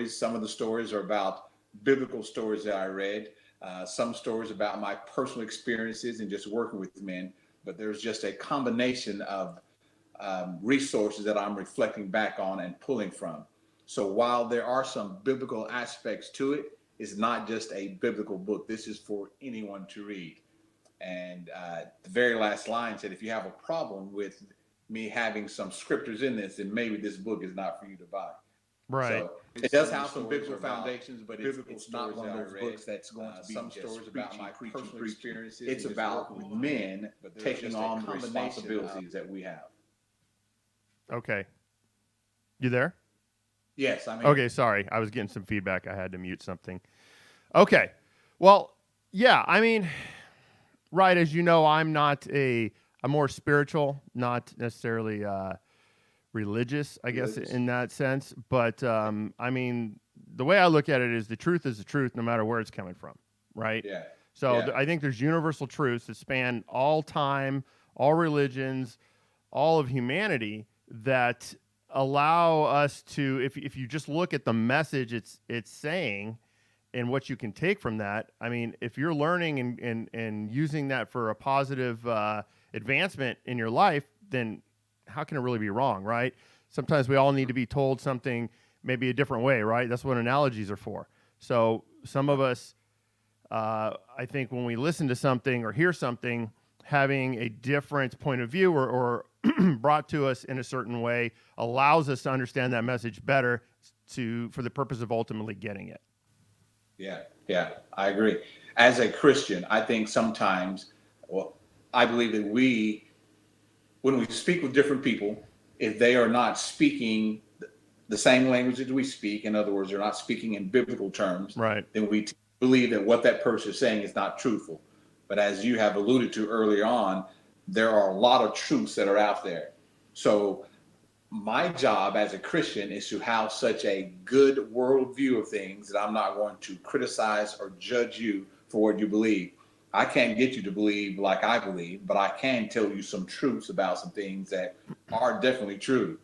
Some of the stories are about biblical stories that I read. Some stories about my personal experiences and just working with men. But there's just a combination of resources that I'm reflecting back on and pulling from. So while there are some biblical aspects to it, it's not just a biblical book. This is for anyone to read. And the very last line said, if you have a problem with me having some scriptures in this, then maybe this book is not for you to buy. Right. So it does have some biblical foundations, but it's not one of those books that's going to be some stories about my personal experiences. It's about men taking on the responsibilities that we have. Okay. You there? Yes, I'm here. Okay, sorry. I was getting some feedback. I had to mute something. Okay. Well, yeah, I mean, right, as you know, I'm more spiritual, not necessarily religious, I guess, in that sense. But, I mean, the way I look at it is the truth is the truth no matter where it's coming from, right? Yeah. So I think there's universal truths that span all time, all religions, all of humanity that allow us to, if you just look at the message it's saying and what you can take from that, I mean, if you're learning and using that for a positive advancement in your life, then how can it really be wrong, right? Sometimes we all need to be told something maybe a different way, right? That's what analogies are for. So some of us, I think when we listen to something or hear something, having a different point of view or brought to us in a certain way allows us to understand that message better for the purpose of ultimately getting it. Yeah, I agree. As a Christian, I think sometimes, well, I believe that when we speak with different people, if they are not speaking the same language that we speak, in other words, they're not speaking in biblical terms, right, then we believe that what that person is saying is not truthful. But as you have alluded to earlier on, there are a lot of truths that are out there. So my job as a Christian is to have such a good worldview of things that I'm not going to criticize or judge you for what you believe. I can't get you to believe like I believe, but I can tell you some truths about some things that are definitely true.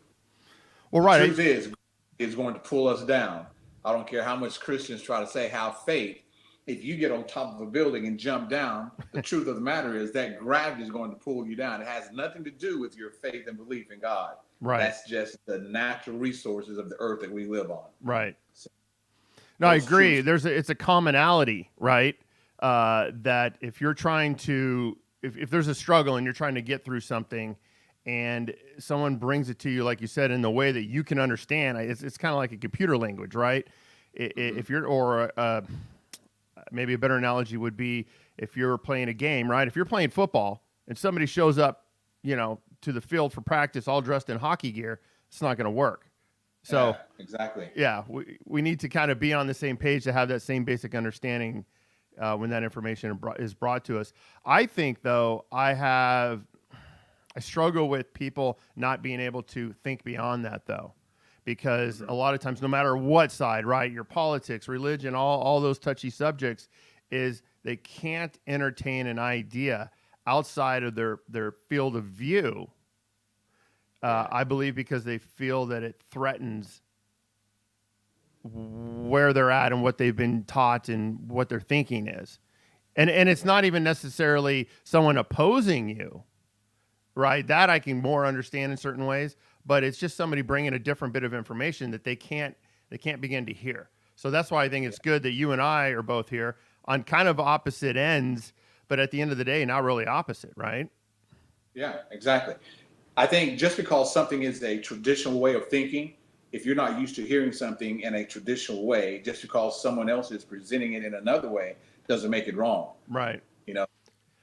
Well, the right. truth is going to pull us down. I don't care how much Christians try to say have faith. If you get on top of a building and jump down, the truth of the matter is that gravity is going to pull you down. It has nothing to do with your faith and belief in God. Right. That's just the natural resources of the earth that we live on. Right. So, no, I agree. It's a commonality, right? That if you're trying to, if there's a struggle and you're trying to get through something, and someone brings it to you, like you said, in the way that you can understand, it's kind of like a computer language, right? If you're, or maybe a better analogy would be if you're playing a game, right? If you're playing football and somebody shows up, to the field for practice all dressed in hockey gear, it's not going to work. So yeah, exactly. Yeah, we need to kind of be on the same page to have that same basic understanding when that information is brought to us. I think, though, I struggle with people not being able to think beyond that, though, because a lot of times, no matter what side, right, your politics, religion, all those touchy subjects, is they can't entertain an idea outside of their field of view, I believe, because they feel that it threatens where they're at and what they've been taught and what their thinking is. And it's not even necessarily someone opposing you, right? That I can more understand in certain ways, but it's just somebody bringing a different bit of information that they can't begin to hear. So that's why I think it's good that you and I are both here on kind of opposite ends, but at the end of the day, not really opposite, right? Yeah, exactly. I think just because something is a traditional way of thinking, if you're not used to hearing something in a traditional way, just because someone else is presenting it in another way, doesn't make it wrong. Right.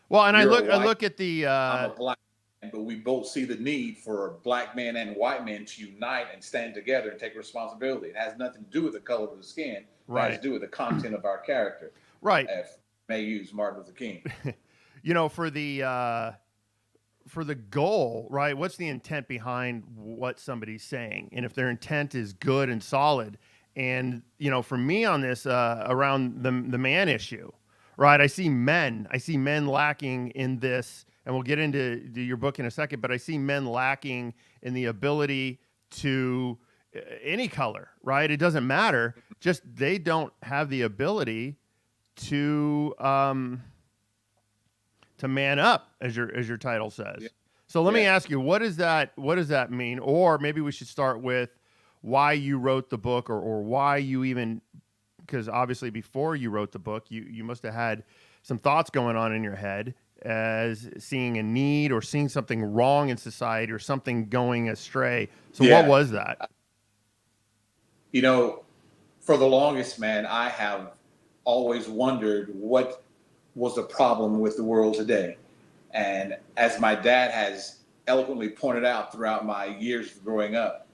Well, and I look at the. I'm a black man, but we both see the need for black men and white men to unite and stand together and take responsibility. It has nothing to do with the color of the skin. It has to do with the content of our character. Right. If may use Martin Luther King. For the goal, right? What's the intent behind what somebody's saying? And if their intent is good and solid, and for me on this around the man issue, right? I see men lacking in this, and we'll get into your book in a second. But I see men lacking in the ability to any color, right? It doesn't matter. just they don't have the ability to man up, as your title says. Yeah. So let me Yeah. ask you, what does that mean? Or maybe we should start with why you wrote the book, or why you even, because obviously before you wrote the book, you must have had some thoughts going on in your head as seeing a need or seeing something wrong in society or something going astray. So what Yeah. was that? You know, for the longest, man, I have always wondered what was the problem with the world today. And as my dad has eloquently pointed out throughout my years of growing up,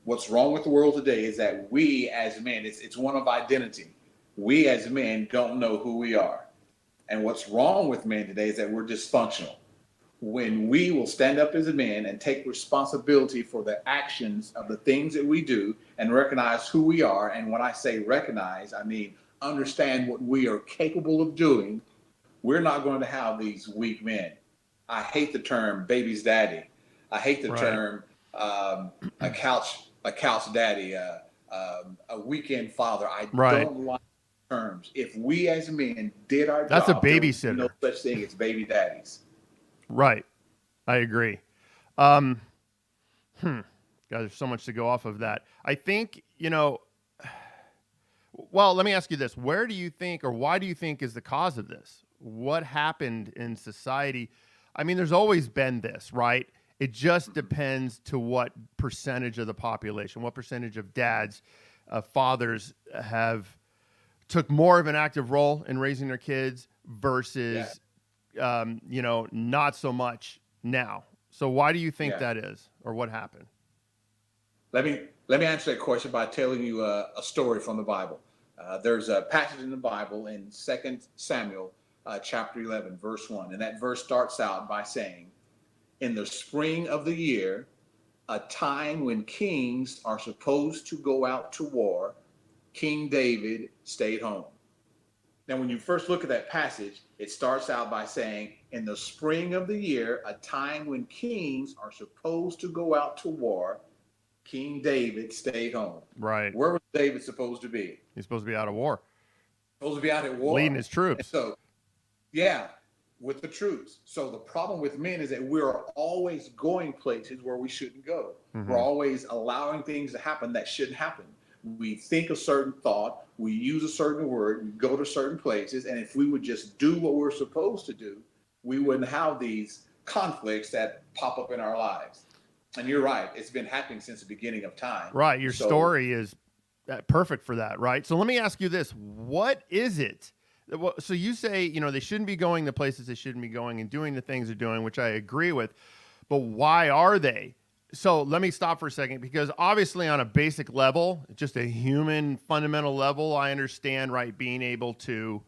what's wrong with the world today is that we as men, it's one of identity. We as men don't know who we are. And what's wrong with men today is that we're dysfunctional. When we will stand up as a man and take responsibility for the actions of the things that we do and recognize who we are, and when I say recognize, I mean understand what we are capable of doing, we're not going to have these weak men. I hate the term baby's daddy. I hate the Right. term a couch daddy, a weekend father. I Right. don't like terms. If we as men did our That's a job, there would be no babysitter. such thing as baby daddies. Right. I agree. Um, God, there's so much to go off of that. I think, well, let me ask you this. Where do you think, or why do you think is the cause of this? What happened in society? I mean, there's always been this, right? It just depends to what percentage of the population, what percentage of dads, fathers have took more of an active role in raising their kids Yeah, versus, not so much now. So why do you think yeah. that is, or what happened? Let me answer that question by telling you a story from the Bible. There's a passage in the Bible in 2 Samuel chapter 11, verse 1, and that verse starts out by saying, "In the spring of the year, a time when kings are supposed to go out to war, King David stayed home." Now, when you first look at that passage, it starts out by saying, "In the spring of the year, a time when kings are supposed to go out to war, King David stayed home." Right. Where was David supposed to be? He's supposed to be out of war, Supposed to be out at leading war. his And troops. so, yeah, with the troops. So the problem with men is that we're always going places where we shouldn't go. We're Mm-hmm. always allowing things to happen that shouldn't happen. We think a certain thought, we use a certain word, we go to certain places, and if we would just do what we're supposed to do, we wouldn't have these conflicts that pop up in our lives. And you're right, it's been happening since the beginning of time. Right. Your So, story is perfect for that, right? So let me ask you this. What is it? So you say, they shouldn't be going the places they shouldn't be going and doing the things they're doing, which I agree with. But why are they? So let me stop for a second, because obviously on a basic level, just a human fundamental level, I understand, right, being able to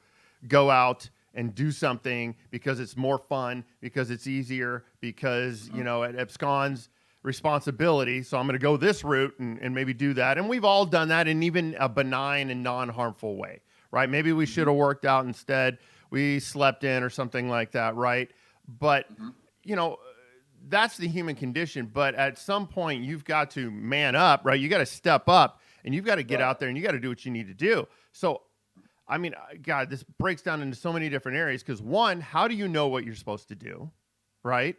go out and do something because it's more fun, because it's easier, because, it absconds responsibility. So I'm going to go this route and maybe do that. And we've all done that in even a benign and non-harmful way, right? Maybe we should have worked out instead. We slept in or something like that, right? But, you know, that's the human condition. But at some point, you've got to man up, right? You got to step up, and you've got to get right. out there, and you got to do what you need to do. So, I mean, God, this breaks down into so many different areas. Because one, how do you know what you're supposed to do, right?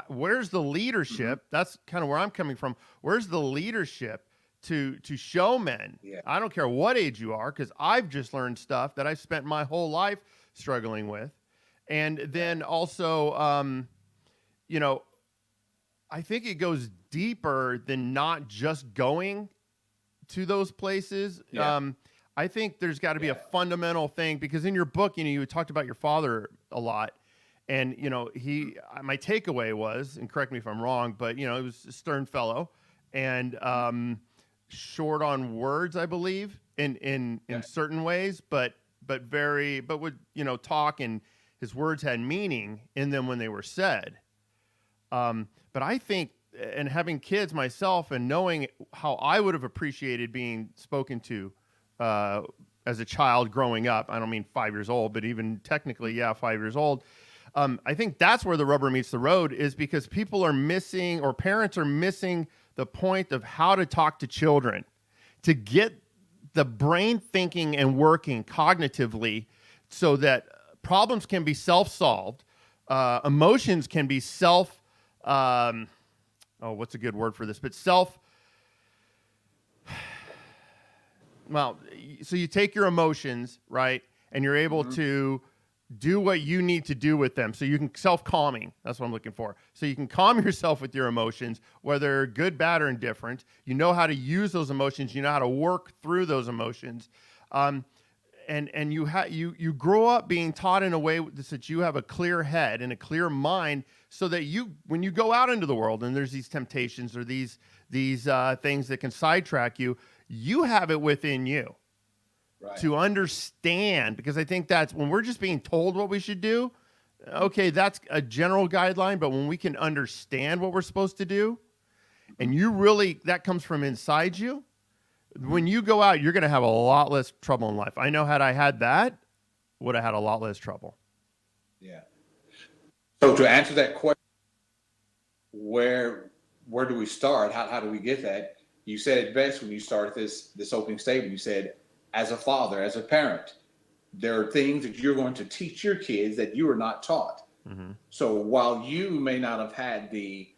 Where's the leadership? That's kind of where I'm coming from. Where's the leadership to show men? Yeah. I don't care what age you are, because I've just learned stuff that I've spent my whole life struggling with. And then also, I think it goes deeper than not just going to those places. Yeah. I think there's got to be a fundamental thing, because in your book, you talked about your father a lot. And, my takeaway was, and correct me if I'm wrong, but, he was a stern fellow and short on words, I believe, in certain ways, but would, talk, and his words had meaning in them when they were said. But I think, and having kids myself and knowing how I would have appreciated being spoken to as a child growing up, I don't mean 5 years old, but even technically, 5 years old. I think that's where the rubber meets the road, is because people are missing, or parents are missing, the point of how to talk to children to get the brain thinking and working cognitively so that problems can be self-solved, emotions can be what's a good word for this? But so you take your emotions, right? And you're able to do what you need to do with them. So you can self-calming. That's what I'm looking for. So you can calm yourself with your emotions, whether good, bad, or indifferent. You know how to use those emotions. You know how to work through those emotions. And you grow up being taught in a way that you have a clear head and a clear mind, so that when you go out into the world and there's these temptations or these things that can sidetrack you, you have it within you. Right. To understand, because I think that's when we're just being told what we should do. Okay, that's a general guideline, but when we can understand what we're supposed to do, and that comes from inside you, when you go out, you're going to have a lot less trouble in life. I know had I had that, would have had a lot less trouble. Yeah. So to answer that question, where do we start? How do we get that? You said it best when you started this opening statement. You said, as a father, as a parent, there are things that you're going to teach your kids that you are not taught. Mm-hmm. So while you may not have had the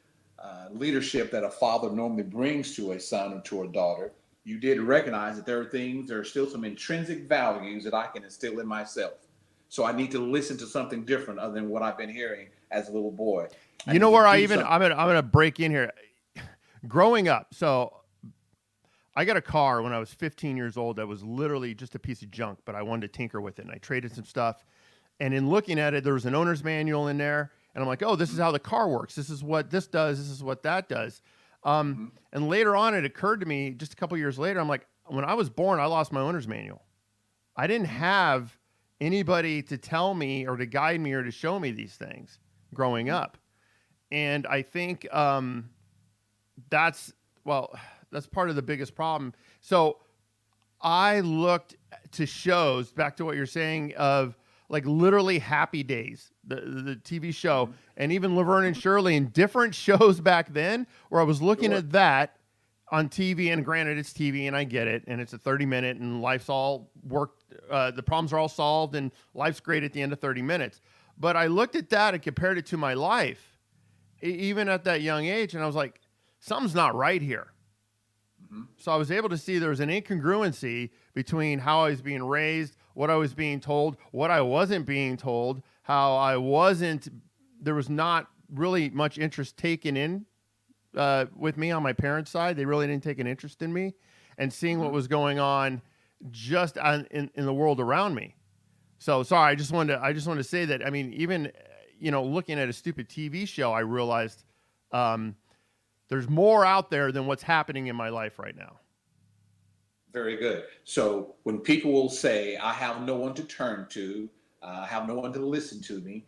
leadership that a father normally brings to a son or to a daughter, you did recognize that there are still some intrinsic values that I can instill in myself. So I need to listen to something different other than what I've been hearing as a little boy. You know where I'm gonna break in here. Growing up, so I got a car when I was 15 years old that was literally just a piece of junk, but I wanted to tinker with it, and I traded some stuff. And in looking at it, there was an owner's manual in there, and I'm like, oh, this is how the car works. This is what this does. This is what that does. And later on, it occurred to me just a couple years later, I'm like, when I was born, I lost my owner's manual. I didn't have anybody to tell me or to guide me or to show me these things growing up. And I think that's part of the biggest problem. So I looked to shows, back to what you're saying, of like literally Happy Days, the TV show, and even Laverne and Shirley, and different shows back then where I was looking at that on TV. And granted, it's TV and I get it. And it's a 30-minute and life's all worked. The problems are all solved and life's great at the end of 30 minutes. But I looked at that and compared it to my life, even at that young age. And I was like, something's not right here. So I was able to see there was an incongruency between how I was being raised, what I was being told, what I wasn't being told, there was not really much interest taken in with me on my parents' side. They really didn't take an interest in me, and seeing what was going on just in the world around me. So sorry, I just wanted to say that. I mean, even looking at a stupid TV show, I realized there's more out there than what's happening in my life right now. Very good. So when people will say, I have no one to turn to, I have no one to listen to me,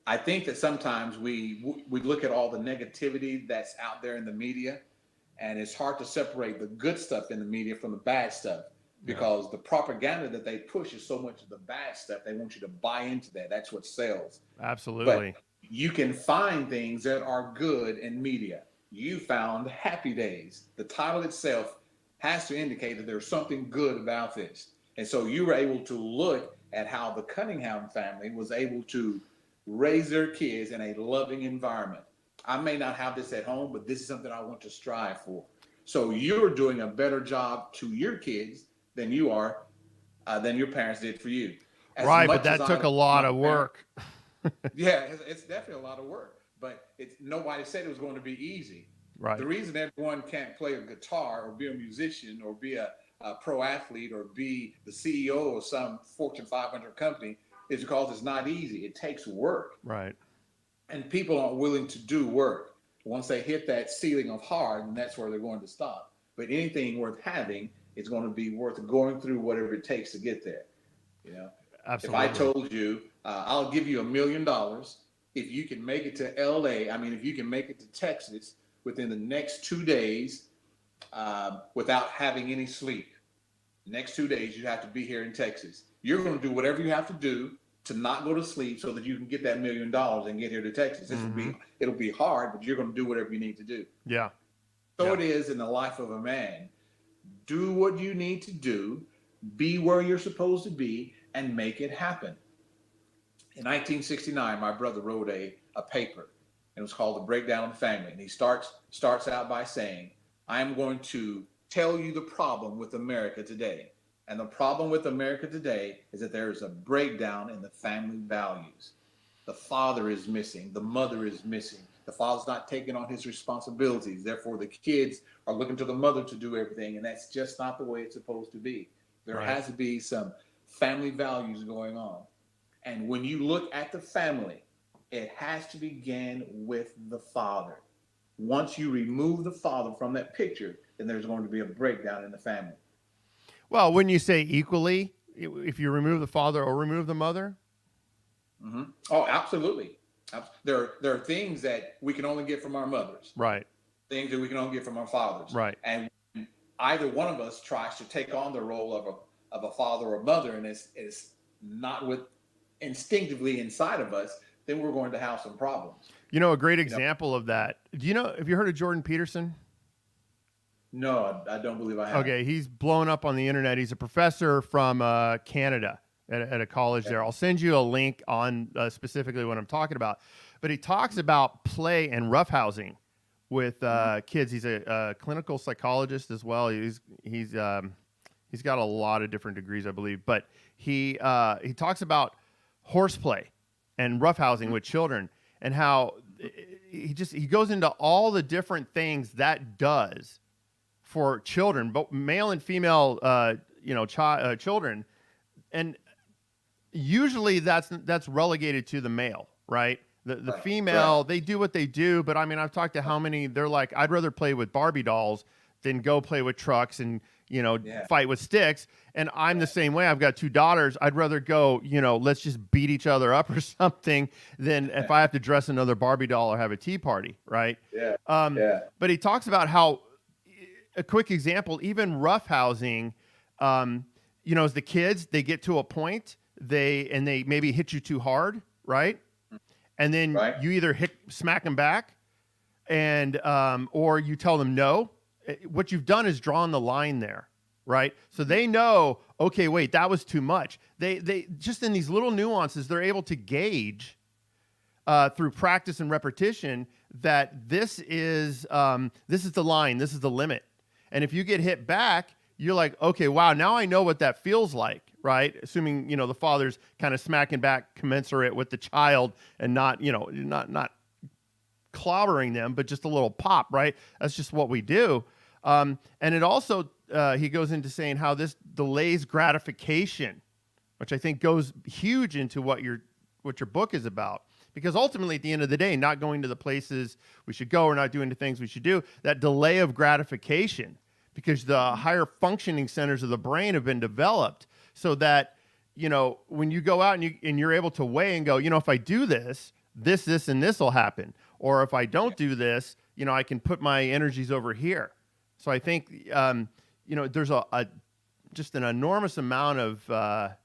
I think that sometimes we look at all the negativity that's out there in the media, and it's hard to separate the good stuff in the media from the bad stuff, because the propaganda that they push is so much of the bad stuff. They want you to buy into that. That's what sells. Absolutely. But you can find things that are good in media. You found Happy Days. The title itself has to indicate that there's something good about this. And so you were able to look at how the Cunningham family was able to raise their kids in a loving environment. I may not have this at home, but this is something I want to strive for. So you're doing a better job to your kids than your parents did for you. Right, but that took a lot of work. Yeah, it's definitely a lot of work. But nobody said it was going to be easy. Right. The reason everyone can't play a guitar or be a musician or be a pro athlete or be the CEO of some Fortune 500 company is because it's not easy. It takes work. Right. And people aren't willing to do work. Once they hit that ceiling of hard, and that's where they're going to stop. But anything worth having is going to be worth going through whatever it takes to get there. Absolutely. If I told you, I'll give you $1 million if you can make it to LA, if you can make it to Texas within the next 2 days without having any sleep. Next 2 days, you have to be here in Texas. You're going to do whatever you have to do to not go to sleep so that you can get that $1 million and get here to Texas. It'll be hard, but you're going to do whatever you need to do. Yeah. So it is in the life of a man. Do what you need to do, be where you're supposed to be, and make it happen. In 1969, my brother wrote a paper, and it was called The Breakdown of the Family. And he starts out by saying, I am going to tell you the problem with America today. And the problem with America today is that there is a breakdown in the family values. The father is missing, the mother is missing. The father's not taking on his responsibilities. Therefore, the kids are looking to the mother to do everything, and that's just not the way it's supposed to be. There Right. has to be some family values going on. And when you look at the family, it has to begin with the father. Once you remove the father from that picture, then there's going to be a breakdown in the family. Well, wouldn't you say equally if you remove the father or remove the mother? Mm-hmm. Oh, absolutely. There are things that we can only get from our mothers, Right. things that we can only get from our fathers. Right. And either one of us tries to take on the role of a father or mother, and it's not with instinctively inside of us, then we're going to have some problems. You know, a great You know, example of that. Do you know, have you heard of Jordan Peterson? no, I don't believe I have. Okay, he's blown up on the internet. He's a professor from Canada at a college there. I'll send you a link on specifically what I'm talking about. But he talks about play and roughhousing with kids. He's a clinical psychologist as well. He's got a lot of different degrees, I believe. But he talks about horseplay and roughhousing with children and how he goes into all the different things that does for children, both male and female, children, and usually that's relegated to the male, right? The female, Right. they do what they do, but I mean, I've talked to how many they're like, I'd rather play with Barbie dolls than go play with trucks and fight with sticks. And I'm the same way. I've got two daughters. I'd rather go, let's just beat each other up or something than if I have to dress another Barbie doll or have a tea party, right? Yeah. But he talks about how, a quick example, even roughhousing, as the kids, they get to a point, they maybe hit you too hard, right? And then Right. you either smack them back, and or you tell them no. What you've done is drawn the line there, right? So they know, okay, wait, that was too much. They just in these little nuances, they're able to gauge through practice and repetition that this is the line, this is the limit. And if you get hit back, you're like, okay, wow, now I know what that feels like, right? Assuming, the father's kind of smacking back commensurate with the child and not clobbering them, but just a little pop, right? That's just what we do. And it also, he goes into saying how this delays gratification, which I think goes huge into what your book is about. Because ultimately, at the end of the day, not going to the places we should go or not doing the things we should do, that delay of gratification, because the higher functioning centers of the brain have been developed so that, when you go out and you're able to weigh and go, if I do this, and this will happen. Or if I don't do this, I can put my energies over here. So I think, there's just an enormous amount of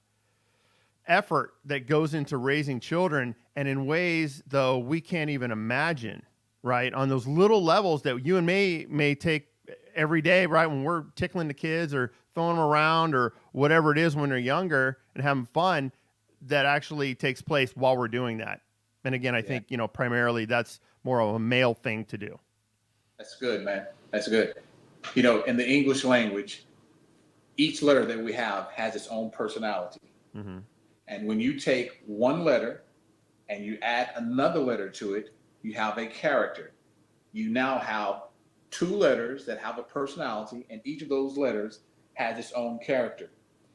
effort that goes into raising children, and in ways, though, we can't even imagine, right? On those little levels that you and me may take every day, right? When we're tickling the kids or throwing them around or whatever it is when they're younger and having fun, that actually takes place while we're doing that. And again, I think, primarily that's more of a male thing to do. That's good, man. That's good. In the English language, each letter that we have has its own personality. Mm-hmm. And when you take one letter and you add another letter to it, you have a character. You now have two letters that have a personality, and each of those letters has its own character.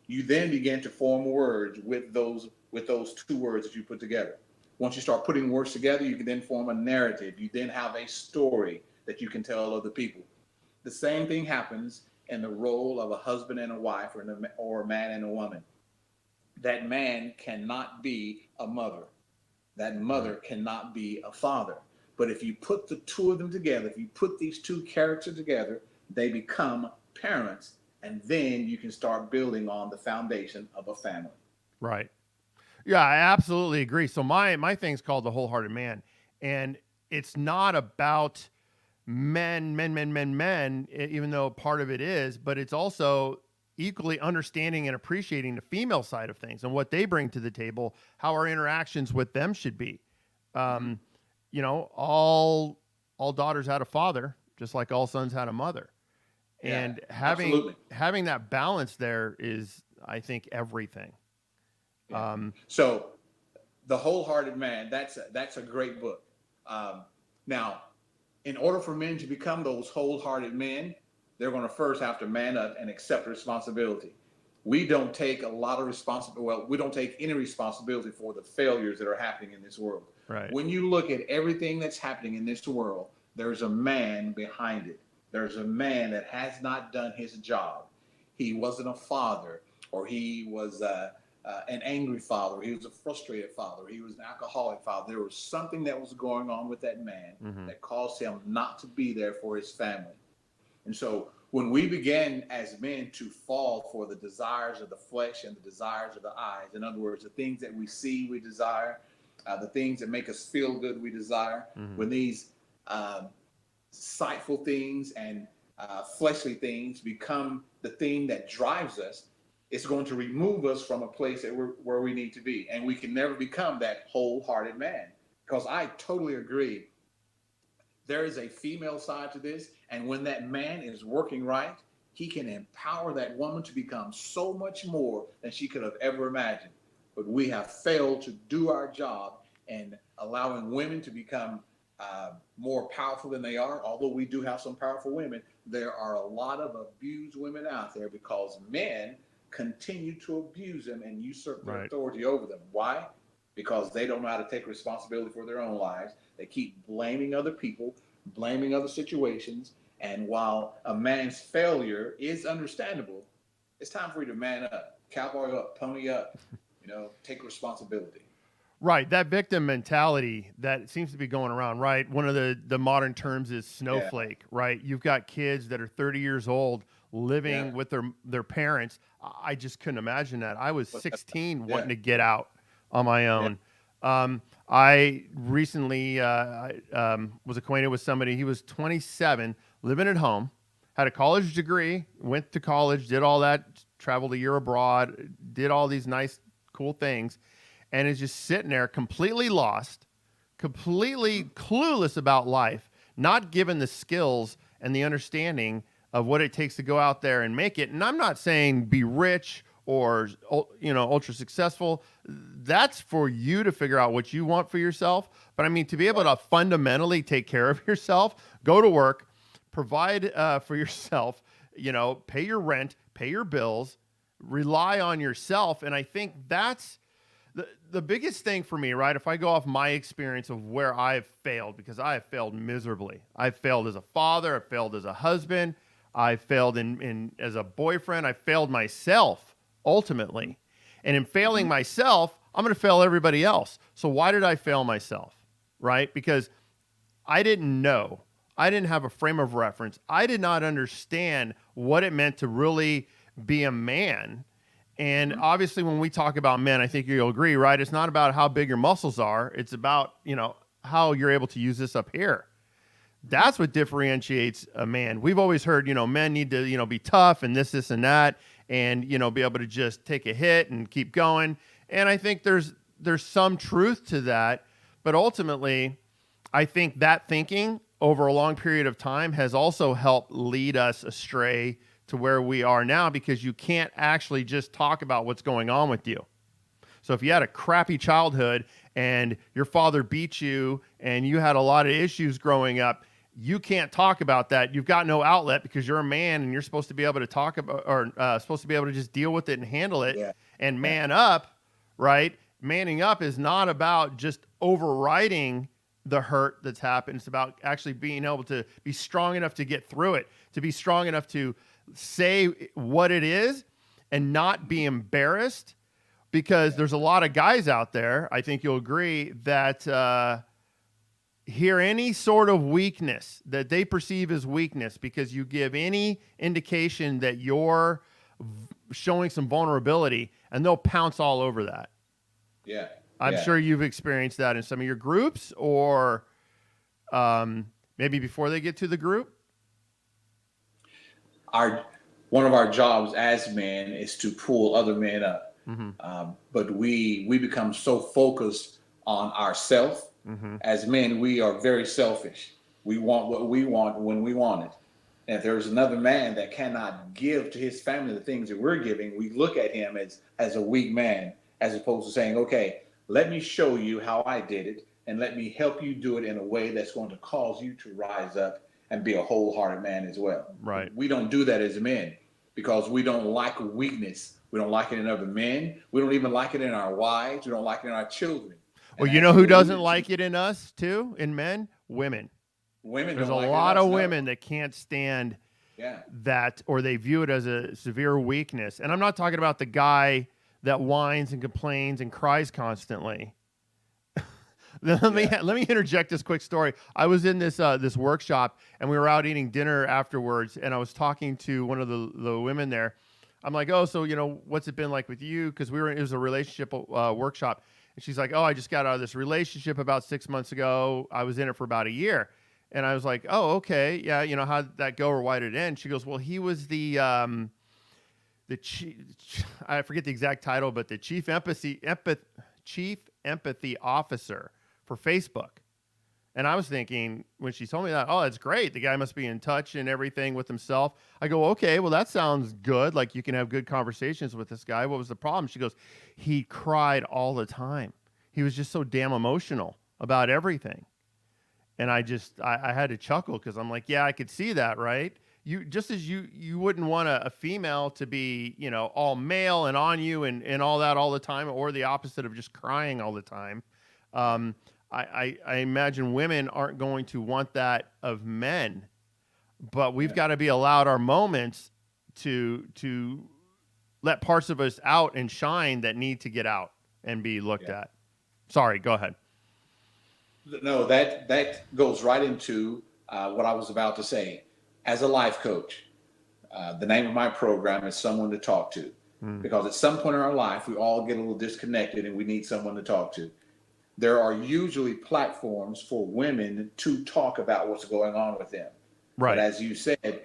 You then begin to form words with those two words that you put together. Once you start putting words together, you can then form a narrative. You then have a story that you can tell other people. The same thing happens in the role of a husband and a wife, or a man and a woman. That man cannot be a mother. That mother cannot be a father. But if you put the two of them together, if you put these two characters together, they become parents, and then you can start building on the foundation of a family. Right. Yeah, I absolutely agree. So my thing's called The Wholehearted Man, and it's not about men, even though part of it is, but it's also equally understanding and appreciating the female side of things and what they bring to the table, how our interactions with them should be. Um, all daughters had a father, just like all sons had a mother. Yeah, And absolutely. having that balance there is, I think, everything. Yeah. Um, So the Wholehearted Man, that's a great book. Um, Now, in order for men to become those wholehearted men, they're going to first have to man up and accept responsibility. We don't take a lot of responsibility. Well, we don't take any responsibility for the failures that are happening in this world. right. When you look at everything that's happening in this world, there's a man behind it. There's a man that has not done his job. He wasn't a father, or he was an angry father. He was a frustrated father. He was an alcoholic father. There was something that was going on with that man Mm-hmm. that caused him not to be there for his family. And so when we begin as men to fall for the desires of the flesh and the desires of the eyes, in other words, the things that we see, we desire, the things that make us feel good, we desire, Mm-hmm. when these sightful things and fleshly things become the thing that drives us, it's going to remove us from a place that where we need to be. And we can never become that wholehearted man. Because I totally agree. There is a female side to this. And when that man is working right, he can empower that woman to become so much more than she could have ever imagined. But we have failed to do our job and allowing women to become more powerful than they are. Although we do have some powerful women, there are a lot of abused women out there because men continue to abuse them and usurp their Right. authority over them. Why? Because they don't know how to take responsibility for their own lives. They keep blaming other people, blaming other situations. And while a man's failure is understandable, it's time for you to man up, cowboy up, pony up, take responsibility. Right, that victim mentality that seems to be going around, right? One of the modern terms is Yeah, snowflake, right? You've got kids that are 30 years old yeah. living with their parents. I just couldn't imagine that. I was But 16 yeah, wanting to get out on my yeah. own. I recently was acquainted with somebody. He was 27, living at home, had a college degree, went to college, did all that, traveled a year abroad, did all these nice, cool things, and is just sitting there completely lost, completely clueless about life, not given the skills and the understanding of what it takes to go out there and make it. And I'm not saying be rich or ultra successful. That's for you to figure out what you want for yourself. But I mean, to be able to fundamentally take care of yourself, go to work, provide for yourself, pay your rent, pay your bills, rely on yourself. And I think that's the biggest thing for me, right? If I go off my experience of where I've failed, because I have failed miserably. I've failed as a father. I've failed as a husband. I failed in as a boyfriend. I failed myself ultimately. And in failing myself, I'm going to fail everybody else. So why did I fail myself? Right? Because I didn't know. I didn't have a frame of reference. I did not understand what it meant to really be a man. And obviously, when we talk about men, I think you'll agree, right? It's not about how big your muscles are. It's about, how you're able to use this up here. That's what differentiates a man. We've always heard, men need to, be tough and this, and that, and, be able to just take a hit and keep going. And I think there's some truth to that. But ultimately, I think that thinking over a long period of time has also helped lead us astray to where we are now, because you can't actually just talk about what's going on with you. So if you had a crappy childhood and your father beat you and you had a lot of issues growing up, you can't talk about that. You've got no outlet because you're a man and you're supposed to be able to talk about, or supposed to be able to just deal with it and handle it and man up, right? Manning up is not about just overriding the hurt that's happened. It's about actually being able to be strong enough to get through it, to be strong enough to say what it is and not be embarrassed, because there's a lot of guys out there, I think you'll agree, that hear any sort of weakness that they perceive as weakness because you give any indication that you're showing some vulnerability, and they'll pounce all over that. Yeah. I'm sure you've experienced that in some of your groups, or maybe before they get to the group? Our One of our jobs as men is to pull other men up. Mm-hmm. But we become so focused on ourselves. Mm-hmm. As men, we are very selfish. We want what we want when we want it. And if there's another man that cannot give to his family the things that we're giving, we look at him as a weak man, as opposed to saying, okay, let me show you how I did it, and let me help you do it in a way that's going to cause you to rise up and be a wholehearted man as well. Right. We don't do that as men because we don't like weakness. We don't like it in other men. We don't even like it in our wives. We don't like it in our children. Well, And you as know who you doesn't alluded like to, it in us too, in men? Women. women There's don't a like it in lot us. of No. women that can't stand Yeah. that, or they view it as a severe weakness. And I'm not talking about the guy that whines and complains and cries constantly. Let me interject this quick story. I was in this workshop, and we were out eating dinner afterwards, and I was talking to one of the women there. I'm like, oh, so what's it been like with you? Because it was a relationship workshop, and she's like, oh, I just got out of this relationship about 6 months ago. I was in it for about a year, and I was like, oh, okay, yeah, how did that go, or why did it end? She goes, well, he was the chief, I forget the exact title, but the chief empathy officer for Facebook. And I was thinking, when she told me that, oh, that's great. The guy must be in touch and everything with himself. I go, okay, well, that sounds good. Like, you can have good conversations with this guy. What was the problem? She goes, he cried all the time. He was just so damn emotional about everything. And I had to chuckle, because I'm like, yeah, I could see that, right? You just as you wouldn't want a female to be, all male and on you and all that all the time, or the opposite of just crying all the time. I imagine women aren't going to want that of men, but we've got to be allowed our moments to let parts of us out and shine that need to get out and be looked at. Sorry, go ahead. No, that goes right into what I was about to say. As a life coach, the name of my program is Someone to Talk to, because at some point in our life, we all get a little disconnected and we need someone to talk to. There are usually platforms for women to talk about what's going on with them. Right. But as you said,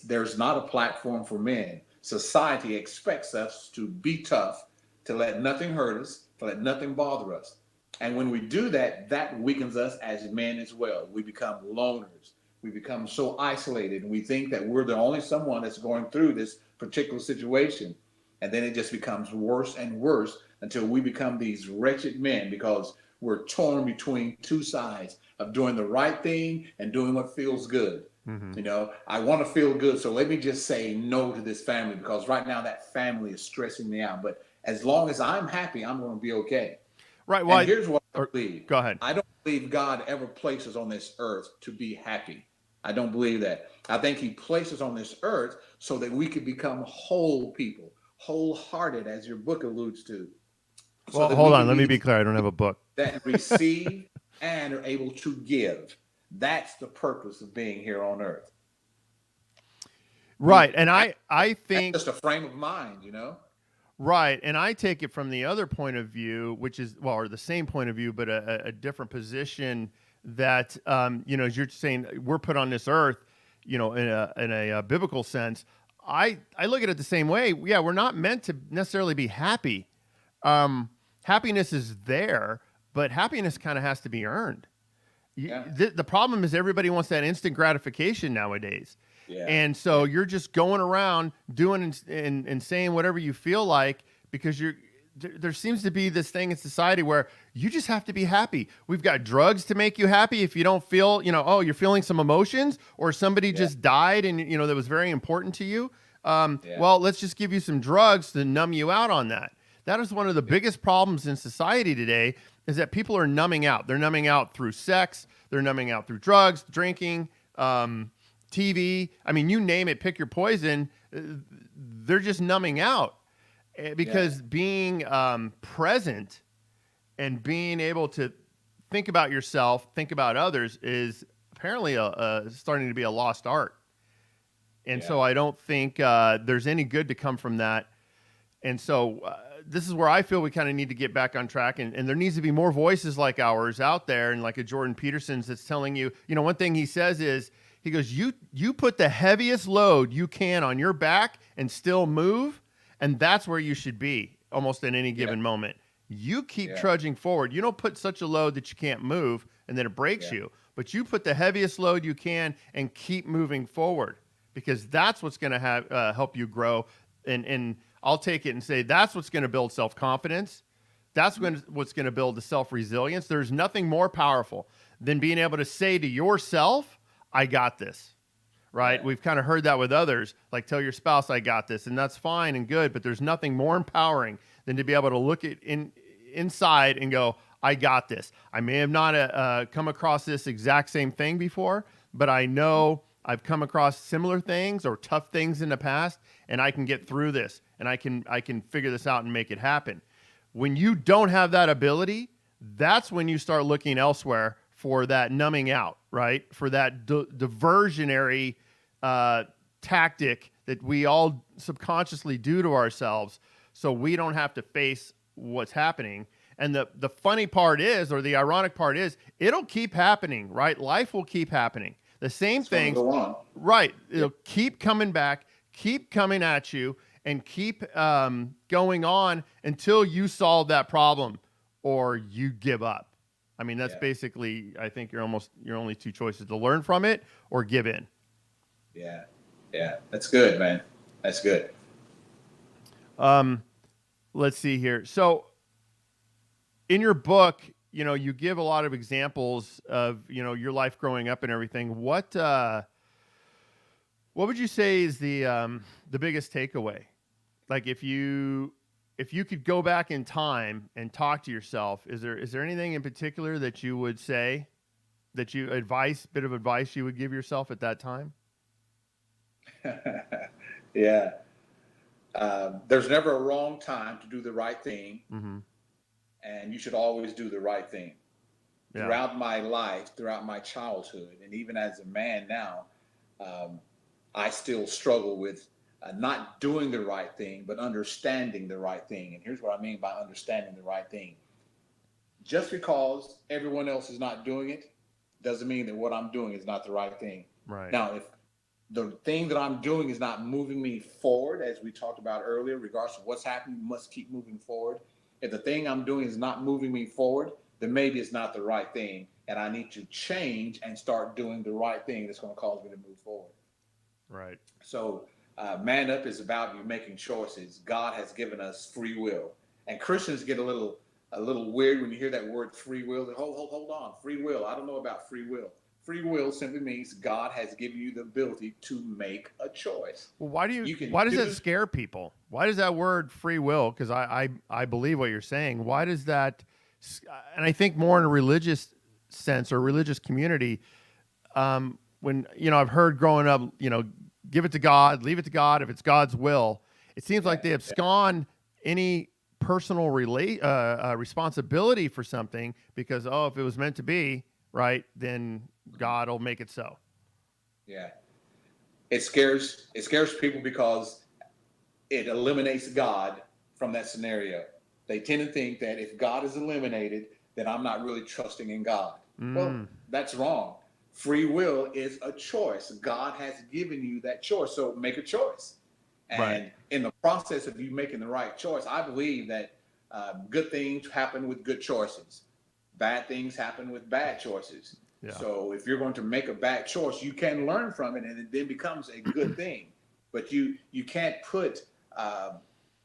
there's not a platform for men. Society expects us to be tough, to let nothing hurt us, to let nothing bother us. And when we do that, that weakens us as men as well. We become loners. We become so isolated, and we think that we're the only someone that's going through this particular situation. And then it just becomes worse and worse until we become these wretched men, because we're torn between two sides of doing the right thing and doing what feels good. Mm-hmm. I want to feel good, so let me just say no to this family, because right now that family is stressing me out. But as long as I'm happy, I'm going to be okay. Right. Well, And here's what I believe. Go ahead. I don't believe God ever places on this earth to be happy. I don't believe that. I think he places on this earth so that we could become whole people, wholehearted, as your book alludes to. Well, hold on. Let me be clear. I don't have a book. That receive and are able to give. That's the purpose of being here on earth. Right. And I think that's just a frame of mind, Right. And I take it from the other point of view, which is, well, or the same point of view, but a different position, that, as you're saying, we're put on this earth, in a biblical sense. I look at it the same way. Yeah, we're not meant to necessarily be happy. Happiness is there, but happiness kind of has to be earned. Yeah. The problem is everybody wants that instant gratification nowadays. Yeah. And so you're just going around doing and saying whatever you feel like, because there seems to be this thing in society where you just have to be happy. We've got drugs to make you happy. If you don't feel, you're feeling some emotions, or somebody just died and, that was very important to you. Well, let's just give you some drugs to numb you out on that. That is one of the biggest problems in society today, is that people are numbing out. They're numbing out through sex. They're numbing out through drugs, drinking, TV. I mean, you name it, pick your poison. They're just numbing out, because being present and being able to think about yourself, think about others, is apparently starting to be a lost art. And so I don't think there's any good to come from that. And so this is where I feel we kind of need to get back on track, and there needs to be more voices like ours out there, and like a Jordan Peterson's that's telling you, one thing he says is, he goes, you put the heaviest load you can on your back and still move, and that's where you should be almost at any given moment. You keep trudging forward. You don't put such a load that you can't move and then it breaks you, but you put the heaviest load you can and keep moving forward, because that's what's going to help you grow. And I'll take it and say that's what's going to build self-confidence. That's what's going to build the self-resilience. There's nothing more powerful than being able to say to yourself, I got this. Right? We've kind of heard that with others, like tell your spouse, I got this. And that's fine and good, but there's nothing more empowering than to be able to look inside and go, I got this. I may have not come across this exact same thing before, but I know I've come across similar things or tough things in the past, and I can get through this, and I can figure this out and make it happen. When you don't have that ability, that's when you start looking elsewhere for that numbing out, right? For that diversionary tactic that we all subconsciously do to ourselves, so we don't have to face what's happening. And the funny part is, or the ironic part is, it'll keep happening, right? Life will keep happening. The same things, right? It'll keep coming back, keep coming at you, and keep going on until you solve that problem or you give up. I mean, that's basically, I think your only two choices: to learn from it or give in. Yeah. That's good, man. That's good. Let's see here. So in your book, you give a lot of examples of, your life growing up and everything. What would you say is the biggest takeaway? Like if you could go back in time and talk to yourself, is there anything in particular that you would say, bit of advice you would give yourself at that time? There's never a wrong time to do the right thing. Mm-hmm. And you should always do the right thing. Throughout my life, throughout my childhood, and even as a man now, I still struggle with not doing the right thing, but understanding the right thing. And here's what I mean by understanding the right thing. Just because everyone else is not doing it doesn't mean that what I'm doing is not the right thing. Right. Now, if the thing that I'm doing is not moving me forward, as we talked about earlier, regardless of what's happening, you must keep moving forward. If the thing I'm doing is not moving me forward, then maybe it's not the right thing, and I need to change and start doing the right thing that's going to cause me to move forward. Right. So Man Up is about you making choices. God has given us free will, and Christians get a little weird when you hear that word free will. Hold on, free will. I don't know about free will. Free will simply means God has given you the ability to make a choice. Well, why does that scare people? Why does that word free will? Because I believe what you're saying. Why does that? And I think more in a religious sense or religious community, when I've heard growing up, give it to God, leave it to God if it's God's will. It seems like they abscond any personal responsibility for something because if it was meant to be, right, then God will make it so. Yeah. It scares people because it eliminates God from that scenario. They tend to think that if God is eliminated, then I'm not really trusting in God. Well, that's wrong. Free will is a choice. God has given you that choice, so make a choice. And in the process of you making the right choice, I believe that good things happen with good choices. Bad things happen with bad choices. Yeah. So if you're going to make a bad choice, you can learn from it and it then becomes a good thing. But you can't put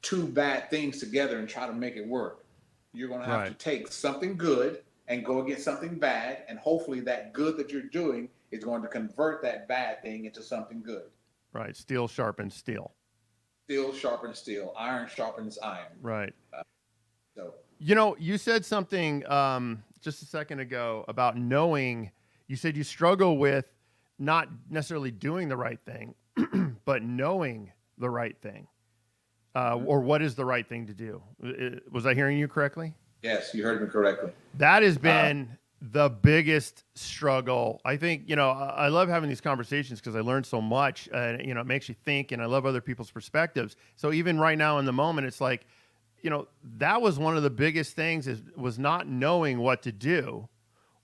two bad things together and try to make it work. You're going to have to take something good and go against something bad, and hopefully that good that you're doing is going to convert that bad thing into something good. Right. Steel sharpens steel. Steel sharpens steel. Iron sharpens iron. Right. You said something just a second ago about knowing. You said you struggle with not necessarily doing the right thing, but knowing the right thing, or what is the right thing to do. Was I hearing you correctly? Yes, you heard me correctly. That has been the biggest struggle, I think, I love having these conversations because I learn so much, and, it makes you think, and I love other people's perspectives. So even right now in the moment, it's like, that was one of the biggest things was not knowing what to do,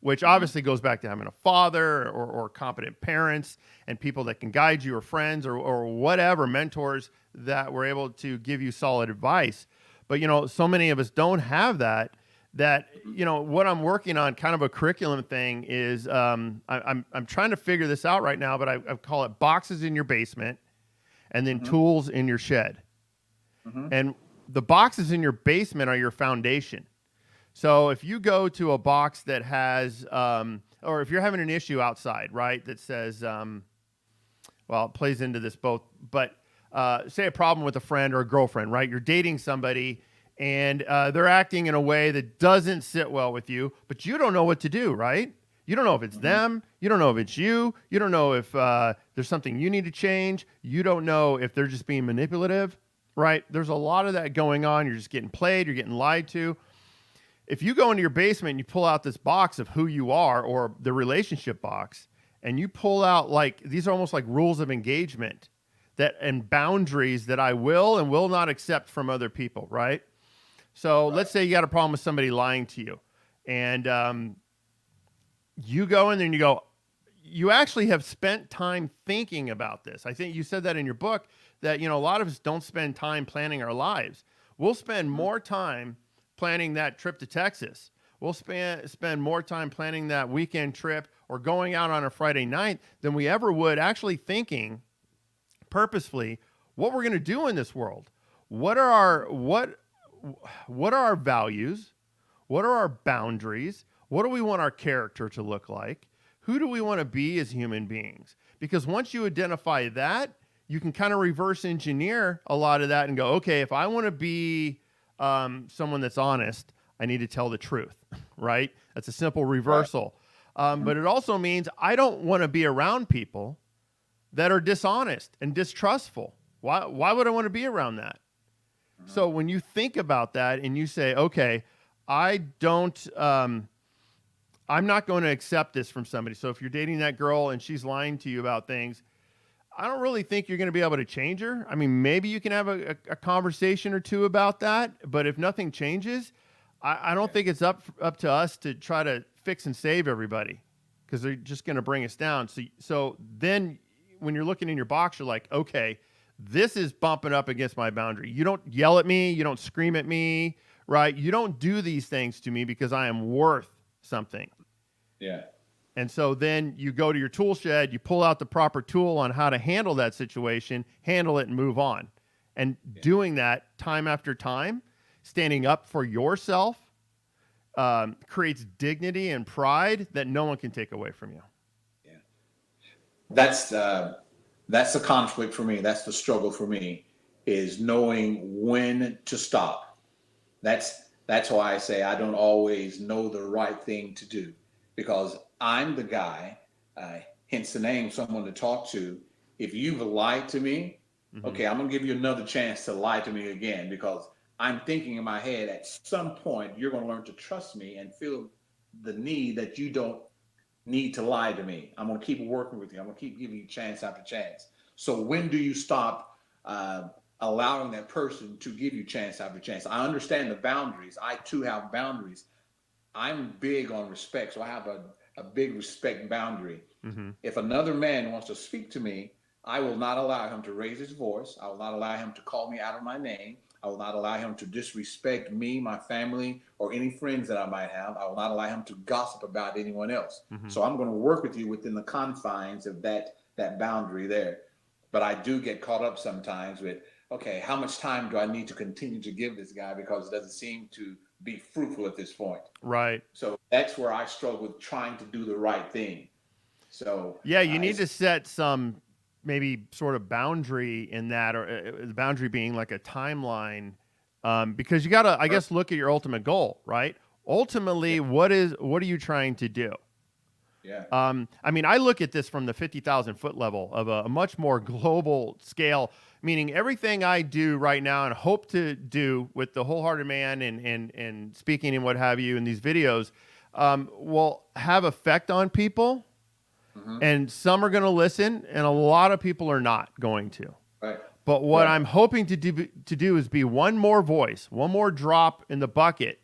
which obviously goes back to having a father or competent parents and people that can guide you, or friends, or whatever, mentors that were able to give you solid advice. But, so many of us don't have that, what I'm working on, kind of a curriculum thing, is I'm trying to figure this out right now, but I call it boxes in your basement and then tools in your shed. And the boxes in your basement are your foundation. So if you go to a box that has, or if you're having an issue outside, right, that says, well, it plays into this both, but say a problem with a friend or a girlfriend, right? You're dating somebody and they're acting in a way that doesn't sit well with you, but you don't know what to do, right? You don't know if it's them. You don't know if it's you. You don't know if there's something you need to change. You don't know if they're just being manipulative, right? There's a lot of that going on. You're just getting played. You're getting lied to. If you go into your basement and you pull out this box of who you are, or the relationship box, and you pull out, like, these are almost like rules of engagement and boundaries that I will and will not accept from other people, right? So let's say you got a problem with somebody lying to you, and you go in there and you go, you actually have spent time thinking about this. I think you said that in your book, that, a lot of us don't spend time planning our lives. We'll spend more time planning that trip to Texas. We'll spend more time planning that weekend trip or going out on a Friday night than we ever would actually thinking purposefully what we're going to do in this world. What are our values? What are our boundaries? What do we want our character to look like? Who do we want to be as human beings? Because once you identify that, you can kind of reverse engineer a lot of that and go, okay, if I want to be someone that's honest, I need to tell the truth, right? That's a simple reversal. But it also means I don't want to be around people that are dishonest and distrustful. Why would I want to be around that? So when you think about that and you say, okay, I'm not going to accept this from somebody. So if you're dating that girl and she's lying to you about things, I don't really think you're going to be able to change her. I mean, maybe you can have a conversation or two about that, but if nothing changes, I don't think it's up to us to try to fix and save everybody, because they're just going to bring us down. So then when you're looking in your box, you're like, okay, this is bumping up against my boundary. You don't yell at me. You don't scream at me, right? You don't do these things to me because I am worth something. Yeah. And so then you go to your tool shed, you pull out the proper tool on how to handle that situation, handle it, and move on. And doing that time after time, standing up for yourself, creates dignity and pride that no one can take away from you. Yeah. That's the conflict for me. That's the struggle for me, is knowing when to stop. That's why I say I don't always know the right thing to do, because I'm the guy, hence the name, someone to talk to. If you've lied to me, okay, I'm going to give you another chance to lie to me again, because I'm thinking in my head, at some point, you're going to learn to trust me and feel the need that you don't need to lie to me. I'm going to keep working with you. I'm going to keep giving you chance after chance. So when do you stop allowing that person to give you chance after chance? I understand the boundaries. I too have boundaries. I'm big on respect, so I have a big respect boundary. If another man wants to speak to me, I will not allow him to raise his voice. I will not allow him to call me out of my name. I will not allow him to disrespect me, my family, or any friends that I might have. I will not allow him to gossip about anyone else. So I'm going to work with you within the confines of that boundary there. But I do get caught up sometimes with, okay, how much time do I need to continue to give this guy, because it doesn't seem to be fruitful at this point. Right. So that's where I struggle with trying to do the right thing. So yeah, you need to set some maybe sort of boundary in that, or the boundary being like a timeline, because you got to, I guess, look at your ultimate goal, right? Ultimately, what are you trying to do? Yeah. I mean, I look at this from the 50,000 foot level of a much more global scale, meaning everything I do right now and hope to do with the Wholehearted Man and speaking and what have you in these videos, will have effect on people, Mm-hmm. and some are going to listen, and a lot of people are not going to. Right. But what Right. I'm hoping to do is be one more voice, one more drop in the bucket,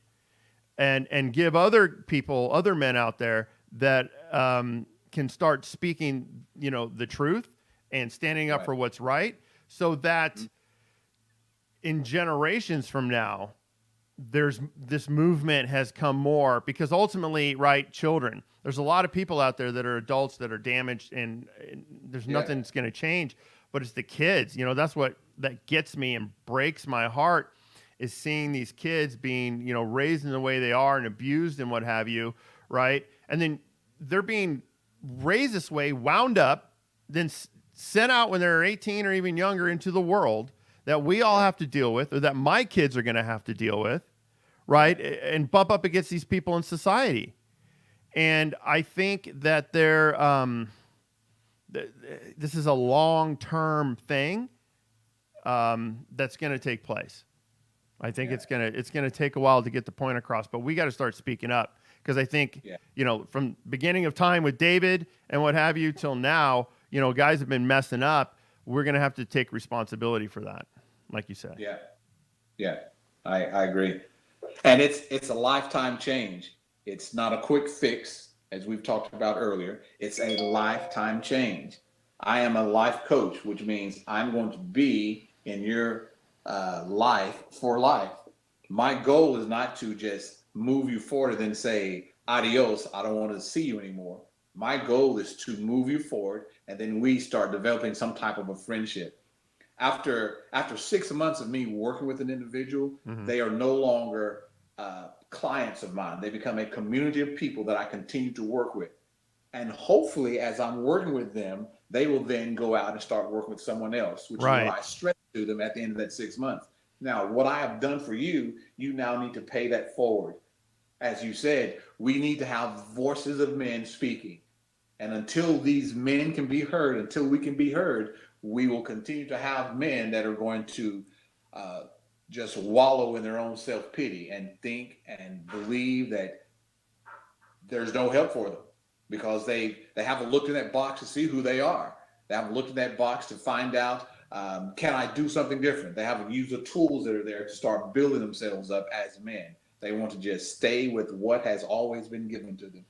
and give other people, other men out there that can start speaking, the truth and standing up Right. for what's right, so that in generations from now, this movement has come more, because ultimately, right, children, there's a lot of people out there that are adults that are damaged, and there's nothing that's going to change, but it's the kids. That's what that gets me and breaks my heart, is seeing these kids being, raised in the way they are and abused and what have you, right? And then they're being raised this way, wound up, then sent out when they're 18 or even younger into the world that we all have to deal with, or that my kids are going to have to deal with, right? And bump up against these people in society. And I think that this is a long-term thing that's going to take place. I think it's gonna take a while to get the point across, but we got to start speaking up, because I think from beginning of time with David and what have you till now, guys have been messing up. We're gonna have to take responsibility for that, like you said. Yeah, I agree. And it's a lifetime change. It's not a quick fix, as we've talked about earlier. It's a lifetime change. I am a life coach, which means I'm going to be in your life for life. My goal is not to just move you forward and then say, adios, I don't want to see you anymore. My goal is to move you forward, and then we start developing some type of a friendship. After 6 months of me working with an individual, they are no longer clients of mine. They become a community of people that I continue to work with. And hopefully, as I'm working with them, they will then go out and start working with someone else, which is what I stress to them at the end of that 6 months. Now, what I have done for you, you now need to pay that forward. As you said, we need to have voices of men speaking. And until these men can be heard, until we can be heard, we will continue to have men that are going to just wallow in their own self-pity and think and believe that there's no help for them, because they haven't looked in that box to see who they are. They haven't looked in that box to find out, can I do something different? They haven't used the tools that are there to start building themselves up as men. They want to just stay with what has always been given to them.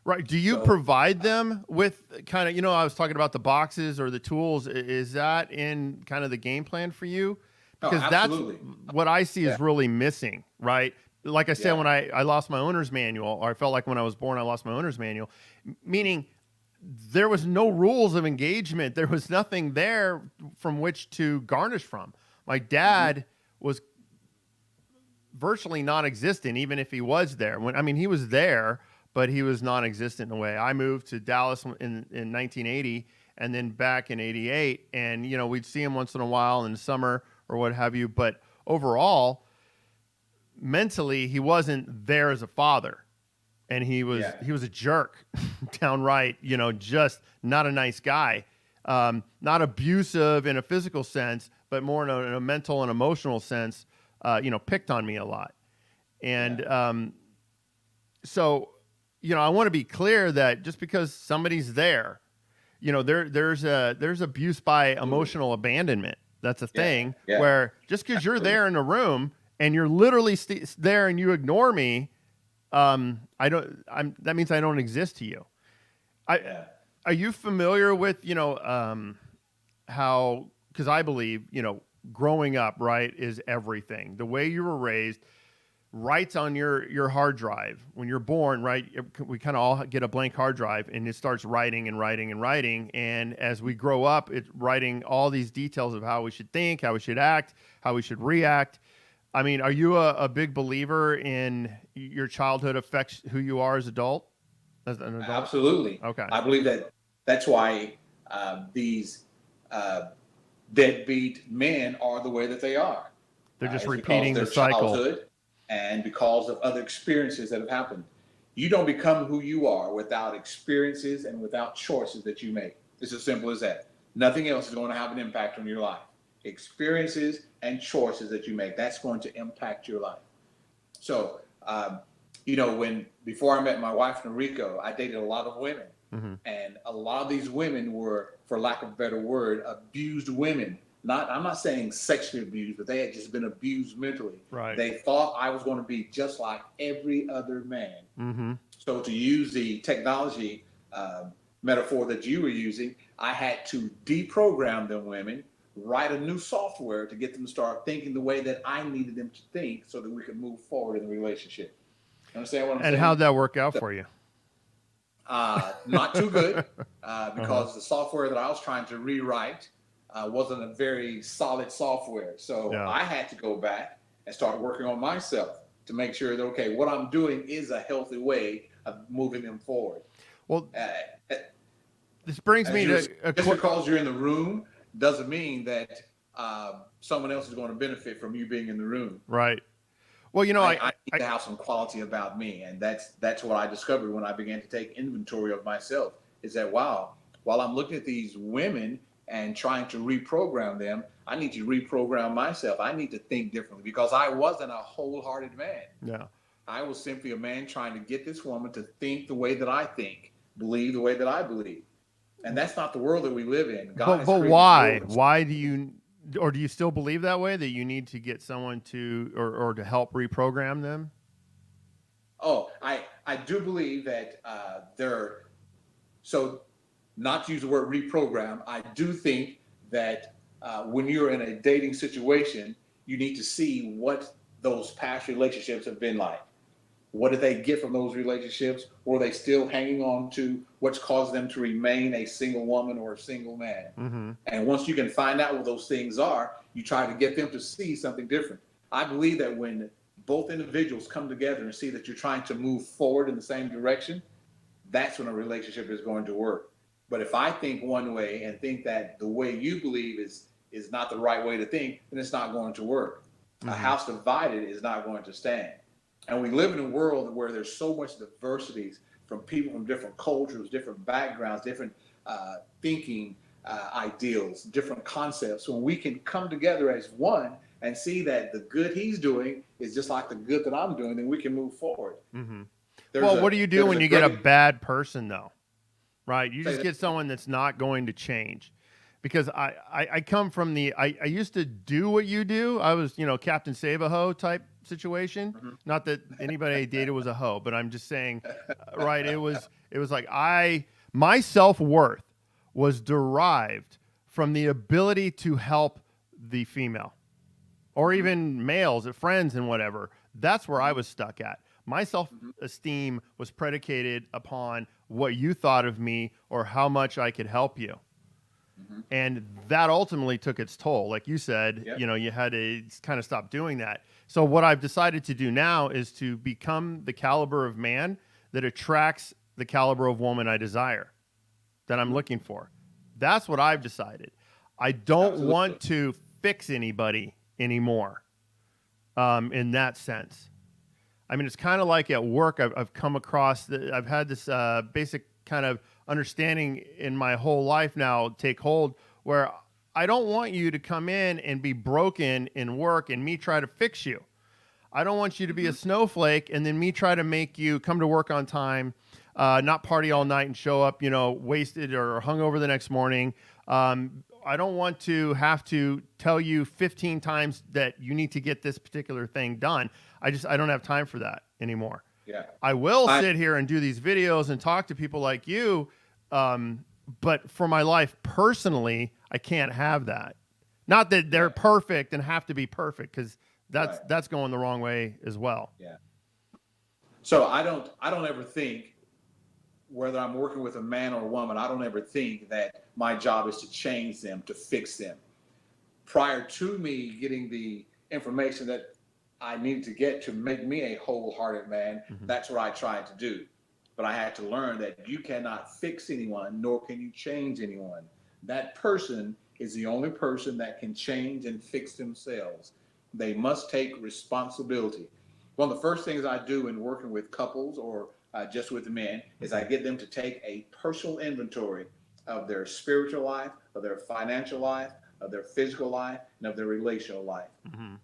Right. Do you provide them with kind of, I was talking about the boxes or the tools. Is that in kind of the game plan for you? Because that's what I see is really missing, right? Like I said, when I lost my owner's manual, or I felt like when I was born, I lost my owner's manual, meaning there was no rules of engagement. There was nothing there from which to garnish from. My dad was virtually non-existent, even if he was there. He was there, but he was non-existent in a way. I moved to Dallas in 1980, and then back in 88, and we'd see him once in a while in the summer or what have you, but overall, mentally, he wasn't there as a father, and he was a jerk, downright, just not a nice guy, not abusive in a physical sense, but more in a mental and emotional sense, picked on me a lot. And so, I want to be clear that just because somebody's there, there's abuse by emotional abandonment. That's a thing where just because you're there in a room and you're literally there and you ignore me, that means I don't exist to you. Are you familiar with, how, because I believe, growing up, right, is everything. The way you were raised writes on your hard drive. When you're born, right, we kind of all get a blank hard drive, and it starts writing and writing and writing. And as we grow up, it's writing all these details of how we should think, how we should act, how we should react. Are you a big believer in your childhood affects who you are as an adult? Absolutely. Okay. I believe that's why these deadbeat men are the way that they are. They're just repeating the cycle. And because of other experiences that have happened. You don't become who you are without experiences and without choices that you make. It's as simple as that. Nothing else is going to have an impact on your life. Experiences and choices that you make, that's going to impact your life. So, when before I met my wife Noriko, I dated a lot of women, Mm-hmm. and a lot of these women were, for lack of a better word, abused women. I'm not saying sexually abused, but they had just been abused mentally. Right. They thought I was going to be just like every other man. Mm-hmm. So to use the technology metaphor that you were using, I had to deprogram them women, write a new software to get them to start thinking the way that I needed them to think, so that we could move forward in the relationship. Understand what I'm And saying? how'd that work out So, for you? not too good, Uh-huh. because the software that I was trying to rewrite wasn't a very solid software. So Yeah. I had to go back and start working on myself to make sure that, okay, what I'm doing is a healthy way of moving them forward. Well, Uh, this brings as me you were to saying, a just because you're in the room doesn't mean that someone else is going to benefit from you being in the room. right. Well, I need to have some quality about me, and that's what I discovered when I began to take inventory of myself. Is that, wow, while I'm looking at these women and trying to reprogram them, I need to reprogram myself. I need to think differently, because I wasn't a wholehearted man. yeah. I was simply a man trying to get this woman to think the way that I think, believe the way that I believe. And that's not the world that we live in. God has But created this why? world. Why do you, or do you still believe that way, that you need to get someone to, or to help reprogram them? Oh, I do believe that so, not to use the word reprogram, I do think that when you're in a dating situation, you need to see what those past relationships have been like. What did they get from those relationships? Or are they still hanging on to what's caused them to remain a single woman or a single man? Mm-hmm. And once you can find out what those things are, you try to get them to see something different. I believe that when both individuals come together and see that you're trying to move forward in the same direction, that's when a relationship is going to work. But if I think one way and think that the way you believe is not the right way to think, then it's not going to work. A Mm-hmm. house divided is not going to stand. And we live in a world where there's so much diversity from people from different cultures, different backgrounds, different thinking ideals, different concepts. When we can come together as one and see that the good he's doing is just like the good that I'm doing, then we can move forward. Mm-hmm. There's Well, what a do you do there's when a you get a great bad person, though? Right? You say just that. get someone that's not going to change. Because I come from I used to do what you do. I was, Captain Save a Hoe type situation. Mhm. Not that anybody I dated was a hoe, but I'm just saying, right? It was like my self-worth was derived from the ability to help the female, or Mhm. even males, friends and whatever. That's where I Mhm. was stuck at. My self Mhm. esteem was predicated upon what you thought of me or how much I could help you. Mhm. And that ultimately took its toll. Like you said, Yep. you had to kind of stop doing that. So, what I've decided to do now is to become the caliber of man that attracts the caliber of woman I desire, that I'm Mhm. looking for. That's what I've decided. I don't Absolutely. want to fix anybody anymore, in that sense. I mean, it's kind of like at work. I've come across I've had this basic kind of understanding in my whole life now take hold, where I don't want you to come in and be broken in work and me try to fix you. I don't want you to be a Mhm. snowflake and then me try to make you come to work on time, not party all night and show up, wasted or hungover the next morning. I don't want to have to tell you 15 times that you need to get this particular thing done. I don't have time for that anymore. Yeah. I will I sit here and do these videos and talk to people like you, um, but for my life personally, I can't have that. Not that they're yeah. perfect and have to be perfect, because that's Right. that's going the wrong way as well. Yeah. So I don't ever think, whether I'm working with a man or a woman, I don't ever think that my job is to change them, to fix them. Prior to me getting the information that I needed to get to make me a wholehearted man, Mm-hmm. that's what I tried to do. But I had to learn that you cannot fix anyone, nor can you change anyone. That person is the only person that can change and fix themselves. They must take responsibility. One of the first things I do in working with couples, or just with men, is Mm-hmm. I get them to take a personal inventory of their spiritual life, of their financial life, of their physical life, and of their relational life. Mm-hmm.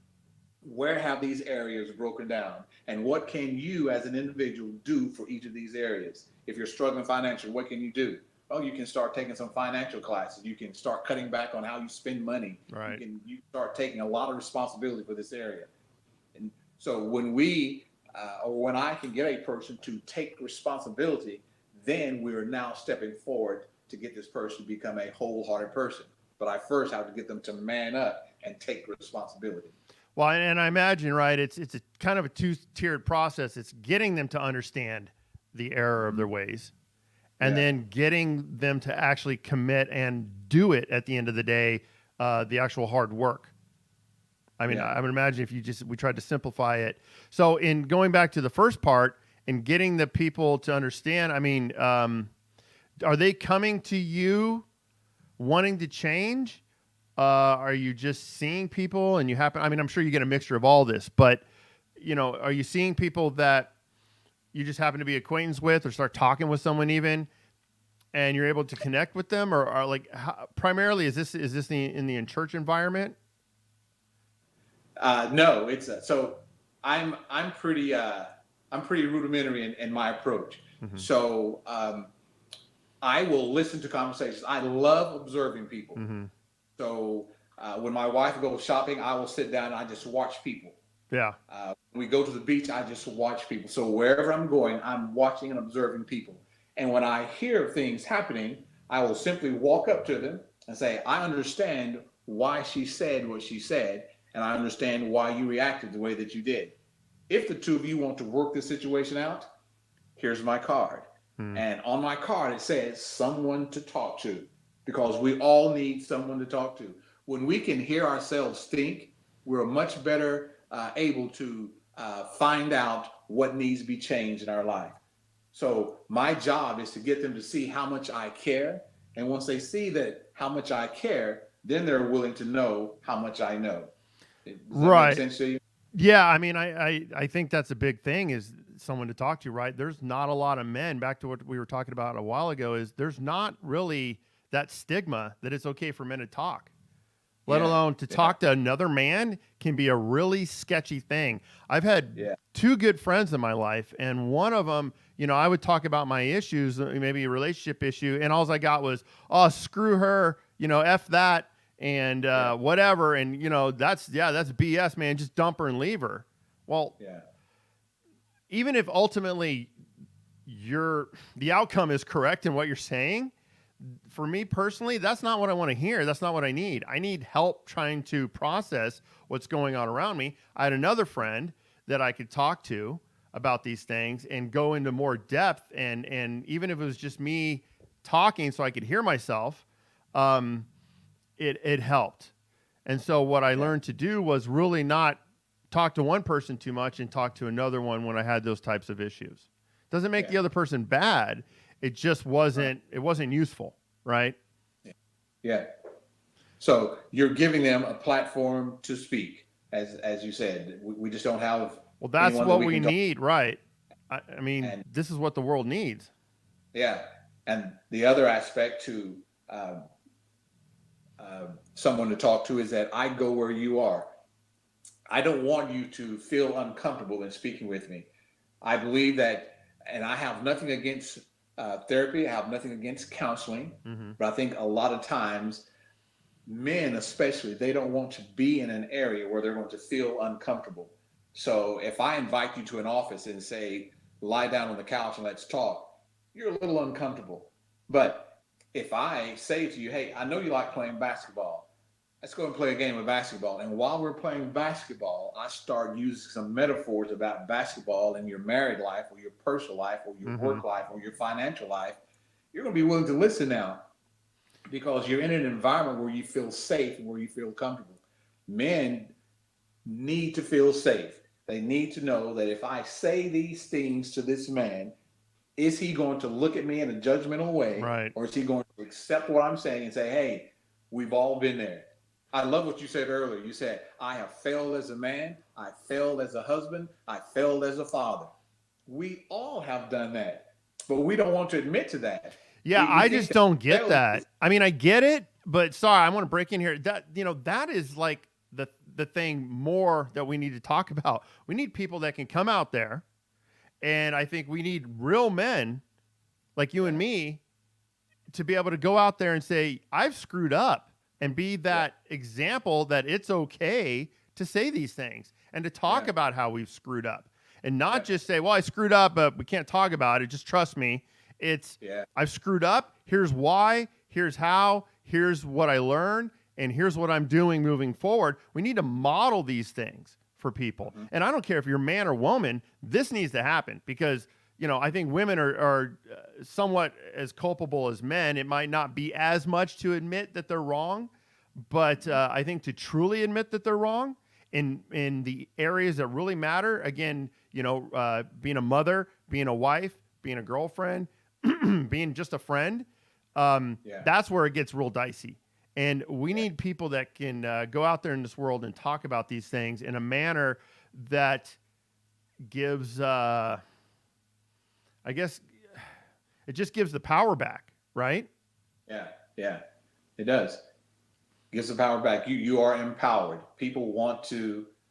where have these areas broken down, and what can you as an individual do for each of these areas? If you're struggling financially, what can you do? Oh, you can start taking some financial classes. You can start cutting back on how you spend money. Right. You start taking a lot of responsibility for this area. And so when we or when I can get a person to take responsibility, then we are now stepping forward to get this person to become a wholehearted person. But I first have to get them to man up and take responsibility. Well, and I imagine, right, it's a kind of a two-tiered process. It's getting them to understand the error of their ways, and then getting them to actually commit and do it at the end of the day, the actual hard work. I mean, I would imagine if we tried to simplify it. So in going back to the first part and getting the people to understand, I mean, are they coming to you wanting to change? Are you just seeing people and I mean, I'm sure you get a mixture of all this, but are you seeing people that you just happen to be acquaintance with or start talking with someone even, and you're able to connect with them, or are like primarily is this in the church environment? No, it's so I'm pretty rudimentary in my approach. Mm-hmm. So I will listen to conversations. I love observing people. Mm-hmm. So when my wife goes shopping, I will sit down and I just watch people. Yeah. When we go to the beach, I just watch people. So wherever I'm going, I'm watching and observing people. And when I hear things happening, I will simply walk up to them and say, I understand why she said what she said, and I understand why you reacted the way that you did. If the two of you want to work this situation out, here's my card. And on my card, it says someone to talk to, because we all need someone to talk to. When we can hear ourselves think, we're much better able to find out what needs to be changed in our life. So my job is to get them to see how much I care. And once they see that how much I care, then they're willing to know how much I know. Does that make sense to you? Yeah, I mean, I think that's a big thing, is someone to talk to, right? There's not a lot of men, back to what we were talking about a while ago, is there's not really that stigma that it's okay for men to talk, let alone to talk to another man can be a really sketchy thing. I've had two good friends in my life, and one of them, I would talk about my issues, maybe a relationship issue, and all I got was, oh, screw her, F that, and whatever, and that's BS, man. Just dump her and leave her. Well, even if ultimately the outcome is correct in what you're saying, for me personally, that's not what I want to hear. That's not what I need. I need help trying to process what's going on around me. I had another friend that I could talk to about these things and go into more depth, and even if it was just me talking so I could hear myself, it helped. And so what I learned to do was really not talk to one person too much and talk to another one when I had those types of issues. Doesn't make the other person bad. It just wasn't useful, right? Yeah. So you're giving them a platform to speak, as you said. We just don't have. Well, that's what we need, right? I mean, this is what the world needs. Yeah. And the other aspect to someone to talk to is that I go where you are. I don't want you to feel uncomfortable in speaking with me. I believe that, and I have nothing against therapy. I have nothing against counseling, but I think a lot of times, men especially, they don't want to be in an area where they're going to feel uncomfortable. So if I invite you to an office and say, lie down on the couch and let's talk, you're a little uncomfortable. But if I say to you, hey, I know you like playing basketball. Let's go and play a game of basketball. And while we're playing basketball, I start using some metaphors about basketball in your married life or your personal life or your work life or your financial life. You're going to be willing to listen now because you're in an environment where you feel safe and where you feel comfortable. Men need to feel safe. They need to know that if I say these things to this man, is he going to look at me in a judgmental way? Right. Or is he going to accept what I'm saying and say, hey, we've all been there. I love what you said earlier. You said, I have failed as a man. I failed as a husband. I failed as a father. We all have done that, but we don't want to admit to that. Yeah, I just don't get that. I mean, I get it, but sorry, I want to break in here. That, that is like the thing more that we need to talk about. We need people that can come out there, and I think we need real men like you and me to be able to go out there and say, I've screwed up, and be that example that it's okay to say these things and to talk about how we've screwed up, and not just say, well, I screwed up, but we can't talk about it. Just trust me. It's, I've screwed up. Here's why, here's how, here's what I learned, and here's what I'm doing moving forward. We need to model these things for people. And I don't care if you're man or woman, this needs to happen, because, you know, I think women are somewhat as culpable as men. It might not be as much to admit that they're wrong, but I think to truly admit that they're wrong in the areas that really matter, again, you know, being a mother, being a wife, being a girlfriend, being just a friend, that's where it gets real dicey. And we need people that can go out there in this world and talk about these things in a manner that gives, I guess, it just gives the power back, right? Yeah, it does. It gives the power back. You are empowered. People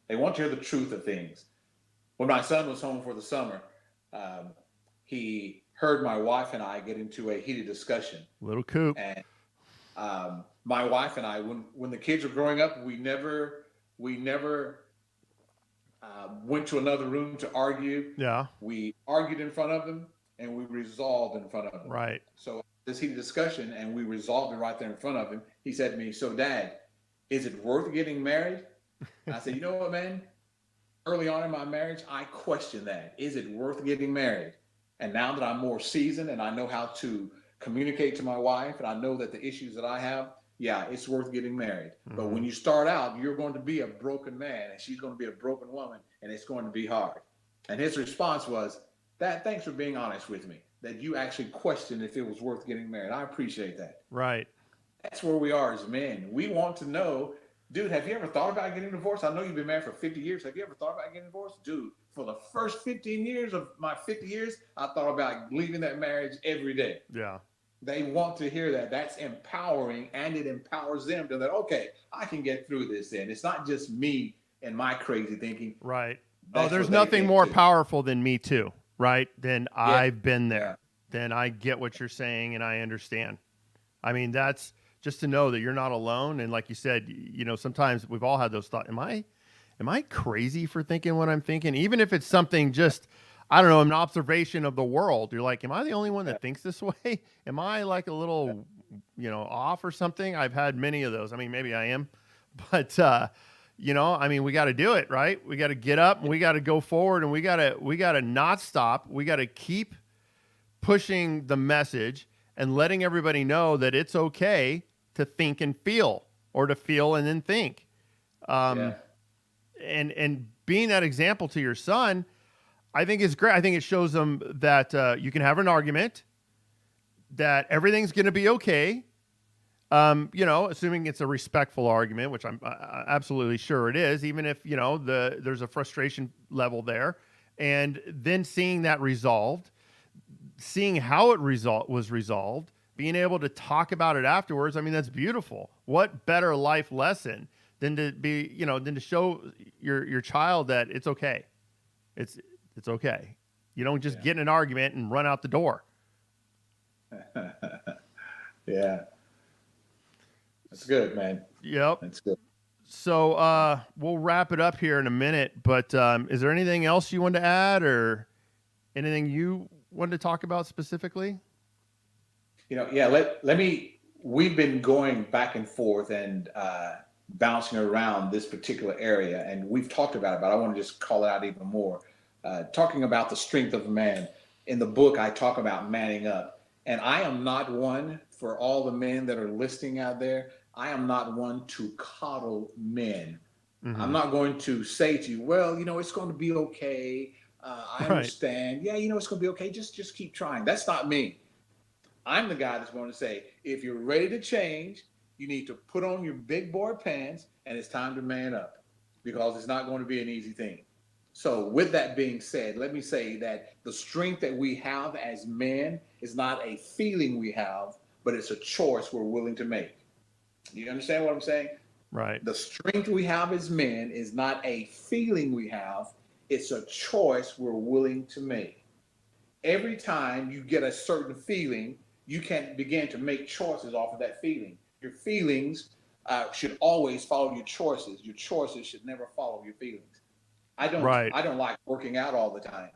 they want to hear the truth of things. When my son was home for the summer, he heard my wife and I get into a heated discussion. Little coop. And my wife and I, when the kids were growing up, we never went to another room to argue. Yeah. We argued in front of them, and we resolved in front of them. Right. So this heated discussion, and we resolved it right there in front of him. He said to me, "So, Dad, is it worth getting married?" I said, "You know what, man? Early on in my marriage, I questioned that. Is it worth getting married? And now that I'm more seasoned and I know how to communicate to my wife, and I know that the issues that I have, yeah, it's worth getting married. But when you start out, you're going to be a broken man, and she's going to be a broken woman, and it's going to be hard." And his response was, "Dad, thanks for being honest with me, that you actually questioned if it was worth getting married. I appreciate that." Right. That's where we are as men. We want to know, dude, have you ever thought about getting divorced? I know you've been married for 50 years. Have you ever thought about getting divorced? Dude, for the first 15 years of my 50 years, I thought about leaving that marriage every day. Yeah. They want to hear that. That's empowering, and it empowers them to that, okay, I can get through this then. It's not just me and my crazy thinking. Right. That's there's what they nothing think more too. powerful than me too, right? Then I've been there. Yeah. Then I get what you're saying and I understand. I mean, that's just to know that you're not alone. And like you said, you know, sometimes we've all had those thoughts. Am I crazy for thinking what I'm thinking? Even if it's something just, I don't know, an observation of the world. You're like, am I the only one that thinks this way? Am I like a little, you know, off or something? I've had many of those. I mean, maybe I am, but, you know, I mean, we got to do it, right? We got to get up and we got to go forward, and we got to not stop. We got to keep pushing the message and letting everybody know that it's okay to think and feel, or to feel and then think. And being that example to your son, I think is great. I think it shows them that you can have an argument, that everything's going to be okay. You know, assuming it's a respectful argument, which I'm absolutely sure it is, even if, you know, there's a frustration level there, and then seeing that resolved, seeing how it was resolved, being able to talk about it afterwards. I mean, that's beautiful. What better life lesson than to be, you know, than to show your child that it's okay. It's okay. You don't just get in an argument and run out the door. Yeah. That's good, man. Yep. That's good. So we'll wrap it up here in a minute, but is there anything else you want to add, or anything you wanted to talk about specifically? You know, yeah, we've been going back and forth and bouncing around this particular area, and we've talked about it, but I want to just call it out even more. Talking about the strength of a man. In the book, I talk about manning up, and I am not one, for all the men that are listening out there, I am not one to coddle men. Mm-hmm. I'm not going to say to you, well, you know, it's going to be okay. I understand. Yeah, you know, it's going to be okay. Just keep trying. That's not me. I'm the guy that's going to say, if you're ready to change, you need to put on your big boy pants, and it's time to man up, because it's not going to be an easy thing. So with that being said, let me say that the strength that we have as men is not a feeling we have, but it's a choice we're willing to make. You understand what I'm saying? Right. The strength we have as men is not a feeling we have, it's a choice we're willing to make. Every time you get a certain feeling, you can begin to make choices off of that feeling. Your feelings should always follow your choices. Your choices should never follow your feelings. Right. I don't like working out all the time,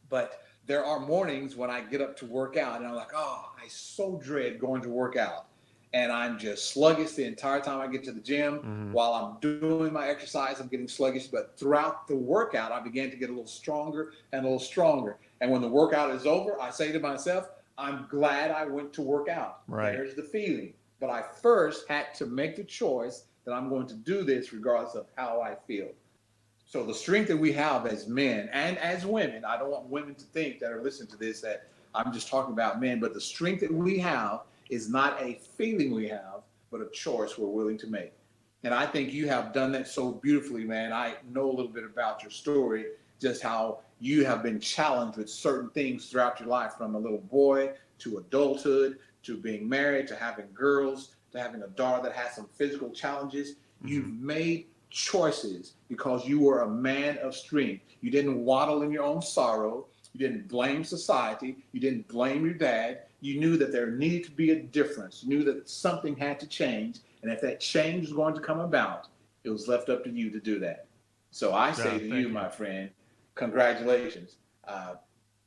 but there are mornings when I get up to work out and I'm like, oh, I so dread going to work out. And I'm just sluggish the entire time I get to the gym. Mm-hmm. While I'm doing my exercise, I'm getting sluggish. But throughout the workout, I began to get a little stronger and a little stronger. And when the workout is over, I say to myself, I'm glad I went to work out. Right. There's the feeling. But I first had to make the choice that I'm going to do this regardless of how I feel. So the strength that we have as men and as women, I don't want women to think that are listening to this that I'm just talking about men, but the strength that we have is not a feeling we have, but a choice we're willing to make. And I think you have done that so beautifully, man. I know a little bit about your story, just how you have been challenged with certain things throughout your life, from a little boy to adulthood, to being married, to having girls, to having a daughter that has some physical challenges. Mm-hmm. You've made choices because you were a man of strength. You didn't waddle in your own sorrow. You didn't blame society. You didn't blame your dad. You knew that there needed to be a difference. You knew that something had to change. And if that change was going to come about, it was left up to you to do that. So I say to you, my friend, congratulations.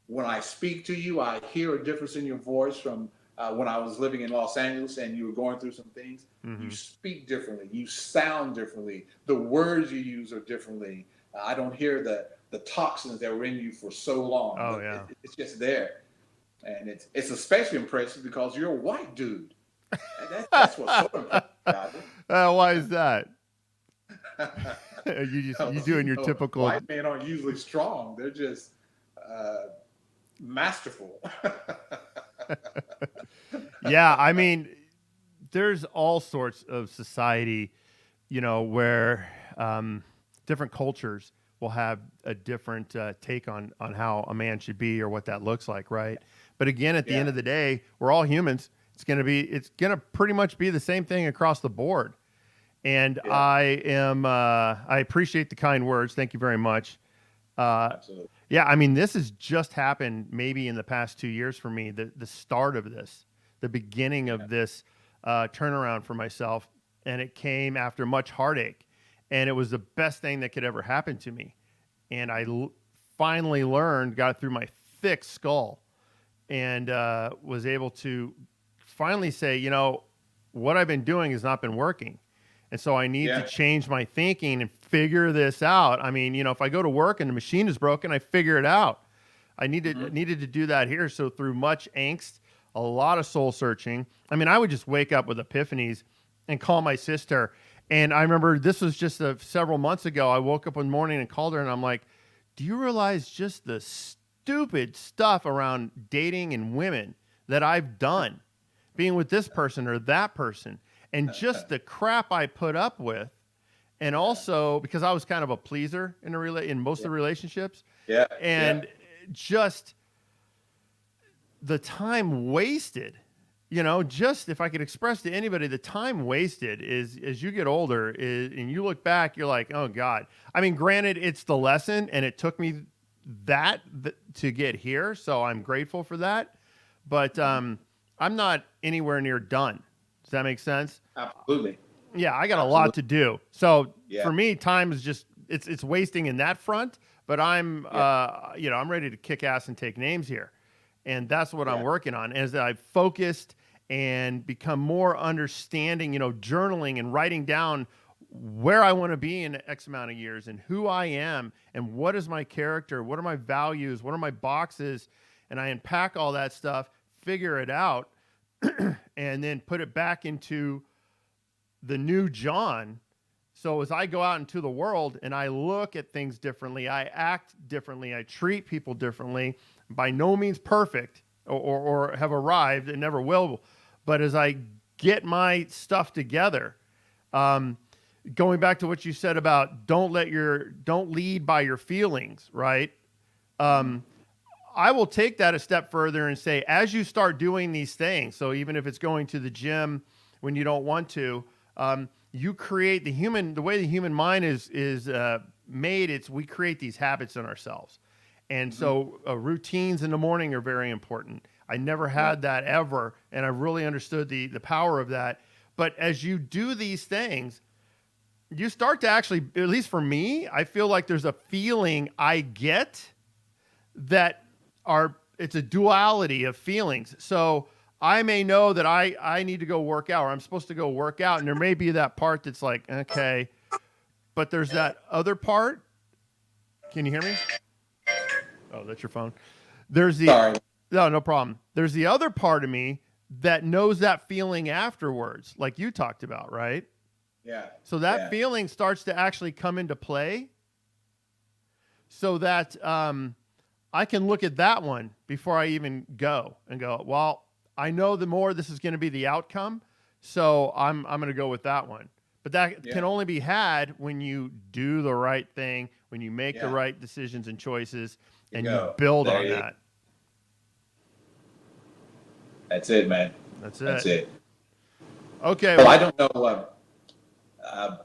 When I speak to you, I hear a difference in your voice from when I was living in Los Angeles and you were going through some things. Mm-hmm. You speak differently. You sound differently. The words you use are differently. I don't hear the toxins that were in you for so long. Oh, yeah. It's just there. And it's especially impressive because you're a white dude. That's what's so impressive about it. Why is that? you doing your typical. White men aren't usually strong. They're just masterful. Yeah, I mean, there's all sorts of society, where different cultures will have a different take on how a man should be or what that looks like, right? But again, at the end of the day, we're all humans. It's gonna pretty much be the same thing across the board. And I appreciate the kind words. Thank you very much. Absolutely. Yeah, I mean, this has just happened maybe in the past 2 years for me. The start of this, the beginning of this turnaround for myself, and it came after much heartache, and it was the best thing that could ever happen to me. And I finally got through my thick skull, and was able to finally say, what I've been doing has not been working. And so I need to change my thinking and figure this out. I mean, if I go to work and the machine is broken, I figure it out. I needed to do that here. So through much angst, a lot of soul searching. I mean, I would just wake up with epiphanies and call my sister. And I remember this was just several months ago. I woke up one morning and called her, and I'm like, do you realize just the stupid stuff around dating and women that I've done, being with this person or that person, and just the crap I put up with? And also because I was kind of a pleaser in most of the relationships. Yeah. And just the time wasted, just if I could express to anybody, the time wasted is as you get older and you look back, you're like, oh God. I mean, granted, it's the lesson, and it took me to get here. So I'm grateful for that. But I'm not anywhere near done. Does that make sense? Absolutely. Yeah, I got a lot to do. So for me, time is just it's wasting in that front. But I'm I'm ready to kick ass and take names here, and that's what I'm working on. As I've focused and become more understanding, journaling and writing down where I want to be in X amount of years and who I am and what is my character, what are my values, what are my boxes, and I unpack all that stuff, figure it out, and then put it back into the new John. So as I go out into the world and I look at things differently, I act differently, I treat people differently, by no means perfect or have arrived and never will. But as I get my stuff together, going back to what you said about don't lead by your feelings, right? I will take that a step further and say, as you start doing these things, so even if it's going to the gym when you don't want to, you create the way the human mind is made. We create these habits in ourselves. And so routines in the morning are very important. I never had that ever, and I really understood the power of that. But as you do these things, you start to actually, at least for me, I feel like there's a feeling I get that it's a duality of feelings. So I may know that I need to go work out, or I'm supposed to go work out, and there may be that part that's like, okay, but there's that other part. Can you hear me? Oh, that's your phone. Sorry. No problem. There's the other part of me that knows that feeling afterwards, like you talked about, right? Yeah. So that feeling starts to actually come into play, so that I can look at that one before I even go and go, well, I know the more this is going to be the outcome, so I'm going to go with that one. But that can only be had when you do the right thing, when you make the right decisions and choices, and you build on that. That's it, man. That's it. That's it. Okay. Well, I don't know.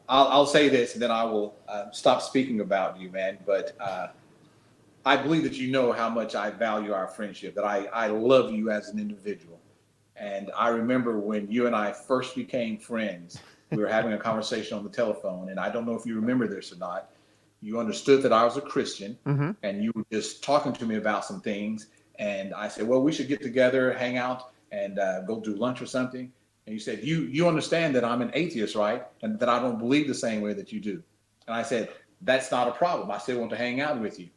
I'll say this, and then I will stop speaking about you, man. But I believe that you know how much I value our friendship, that I love you as an individual. And I remember when you and I first became friends, we were having a conversation on the telephone, and I don't know if you remember this or not. You understood that I was a Christian, and you were just talking to me about some things. And I said, well, we should get together, hang out, and go do lunch or something. And you said, you understand that I'm an atheist, right? And that I don't believe the same way that you do. And I said, that's not a problem. I still want to hang out with you.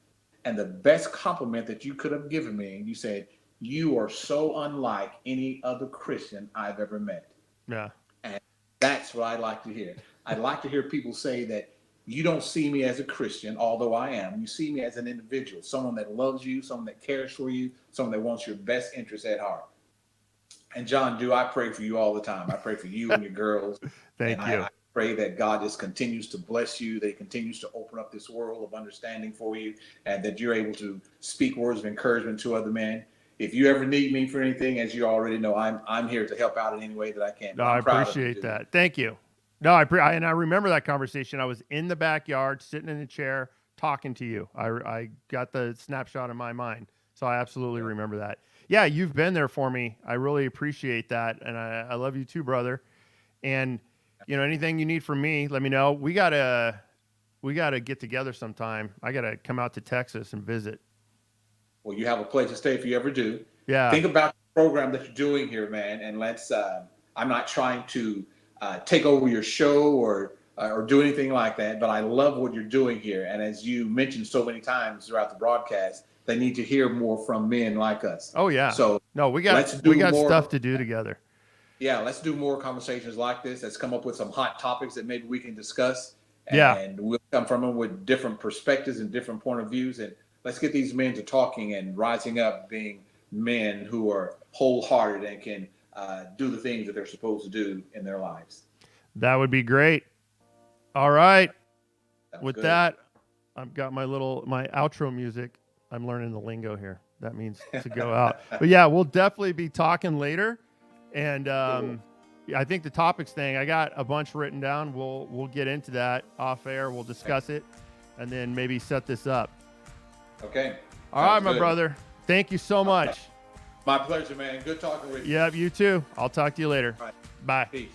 And the best compliment that you could have given me, you said, you are so unlike any other Christian I've ever met. Yeah. And that's what I like to hear. I'd like to hear people say that you don't see me as a Christian, although I am. You see me as an individual, someone that loves you, someone that cares for you, someone that wants your best interests at heart. And John, I pray for you all the time. I pray for you and your girls. Thank you. I pray that God just continues to bless you, that He continues to open up this world of understanding for you, and that you're able to speak words of encouragement to other men. If you ever need me for anything, as you already know, I'm here to help out in any way that I can. No, I appreciate that. Thank you. No, and I remember that conversation. I was in the backyard, sitting in a chair, talking to you. I got the snapshot in my mind, so I absolutely remember that. Yeah, you've been there for me. I really appreciate that, and I love you too, brother. And anything you need from me, let me know. We gotta get together sometime. I gotta come out to Texas and visit. Well, you have a place to stay if you ever do. Yeah. Think about the program that you're doing here, man, and let's. I'm not trying to take over your show or do anything like that, but I love what you're doing here. And as you mentioned so many times throughout the broadcast, they need to hear more from men like us. Oh yeah. So no, we got more stuff to do together. Yeah, let's do more conversations like this. Let's come up with some hot topics that maybe we can discuss. And we'll come from them with different perspectives and different point of views. And let's get these men to talking and rising up, being men who are wholehearted and can do the things that they're supposed to do in their lives. That would be great. All right. With good. that, I've got my outro music. I'm learning the lingo here. That means to go out. But yeah, we'll definitely be talking later. And Cool. I think the topics thing, I got a bunch written down. We'll get into that off air. We'll discuss it and then maybe set this up. Okay. All right, my brother. Thank you so much. My pleasure, man. Good talking with you. Yep, you too. I'll talk to you later. All right. Bye. Peace.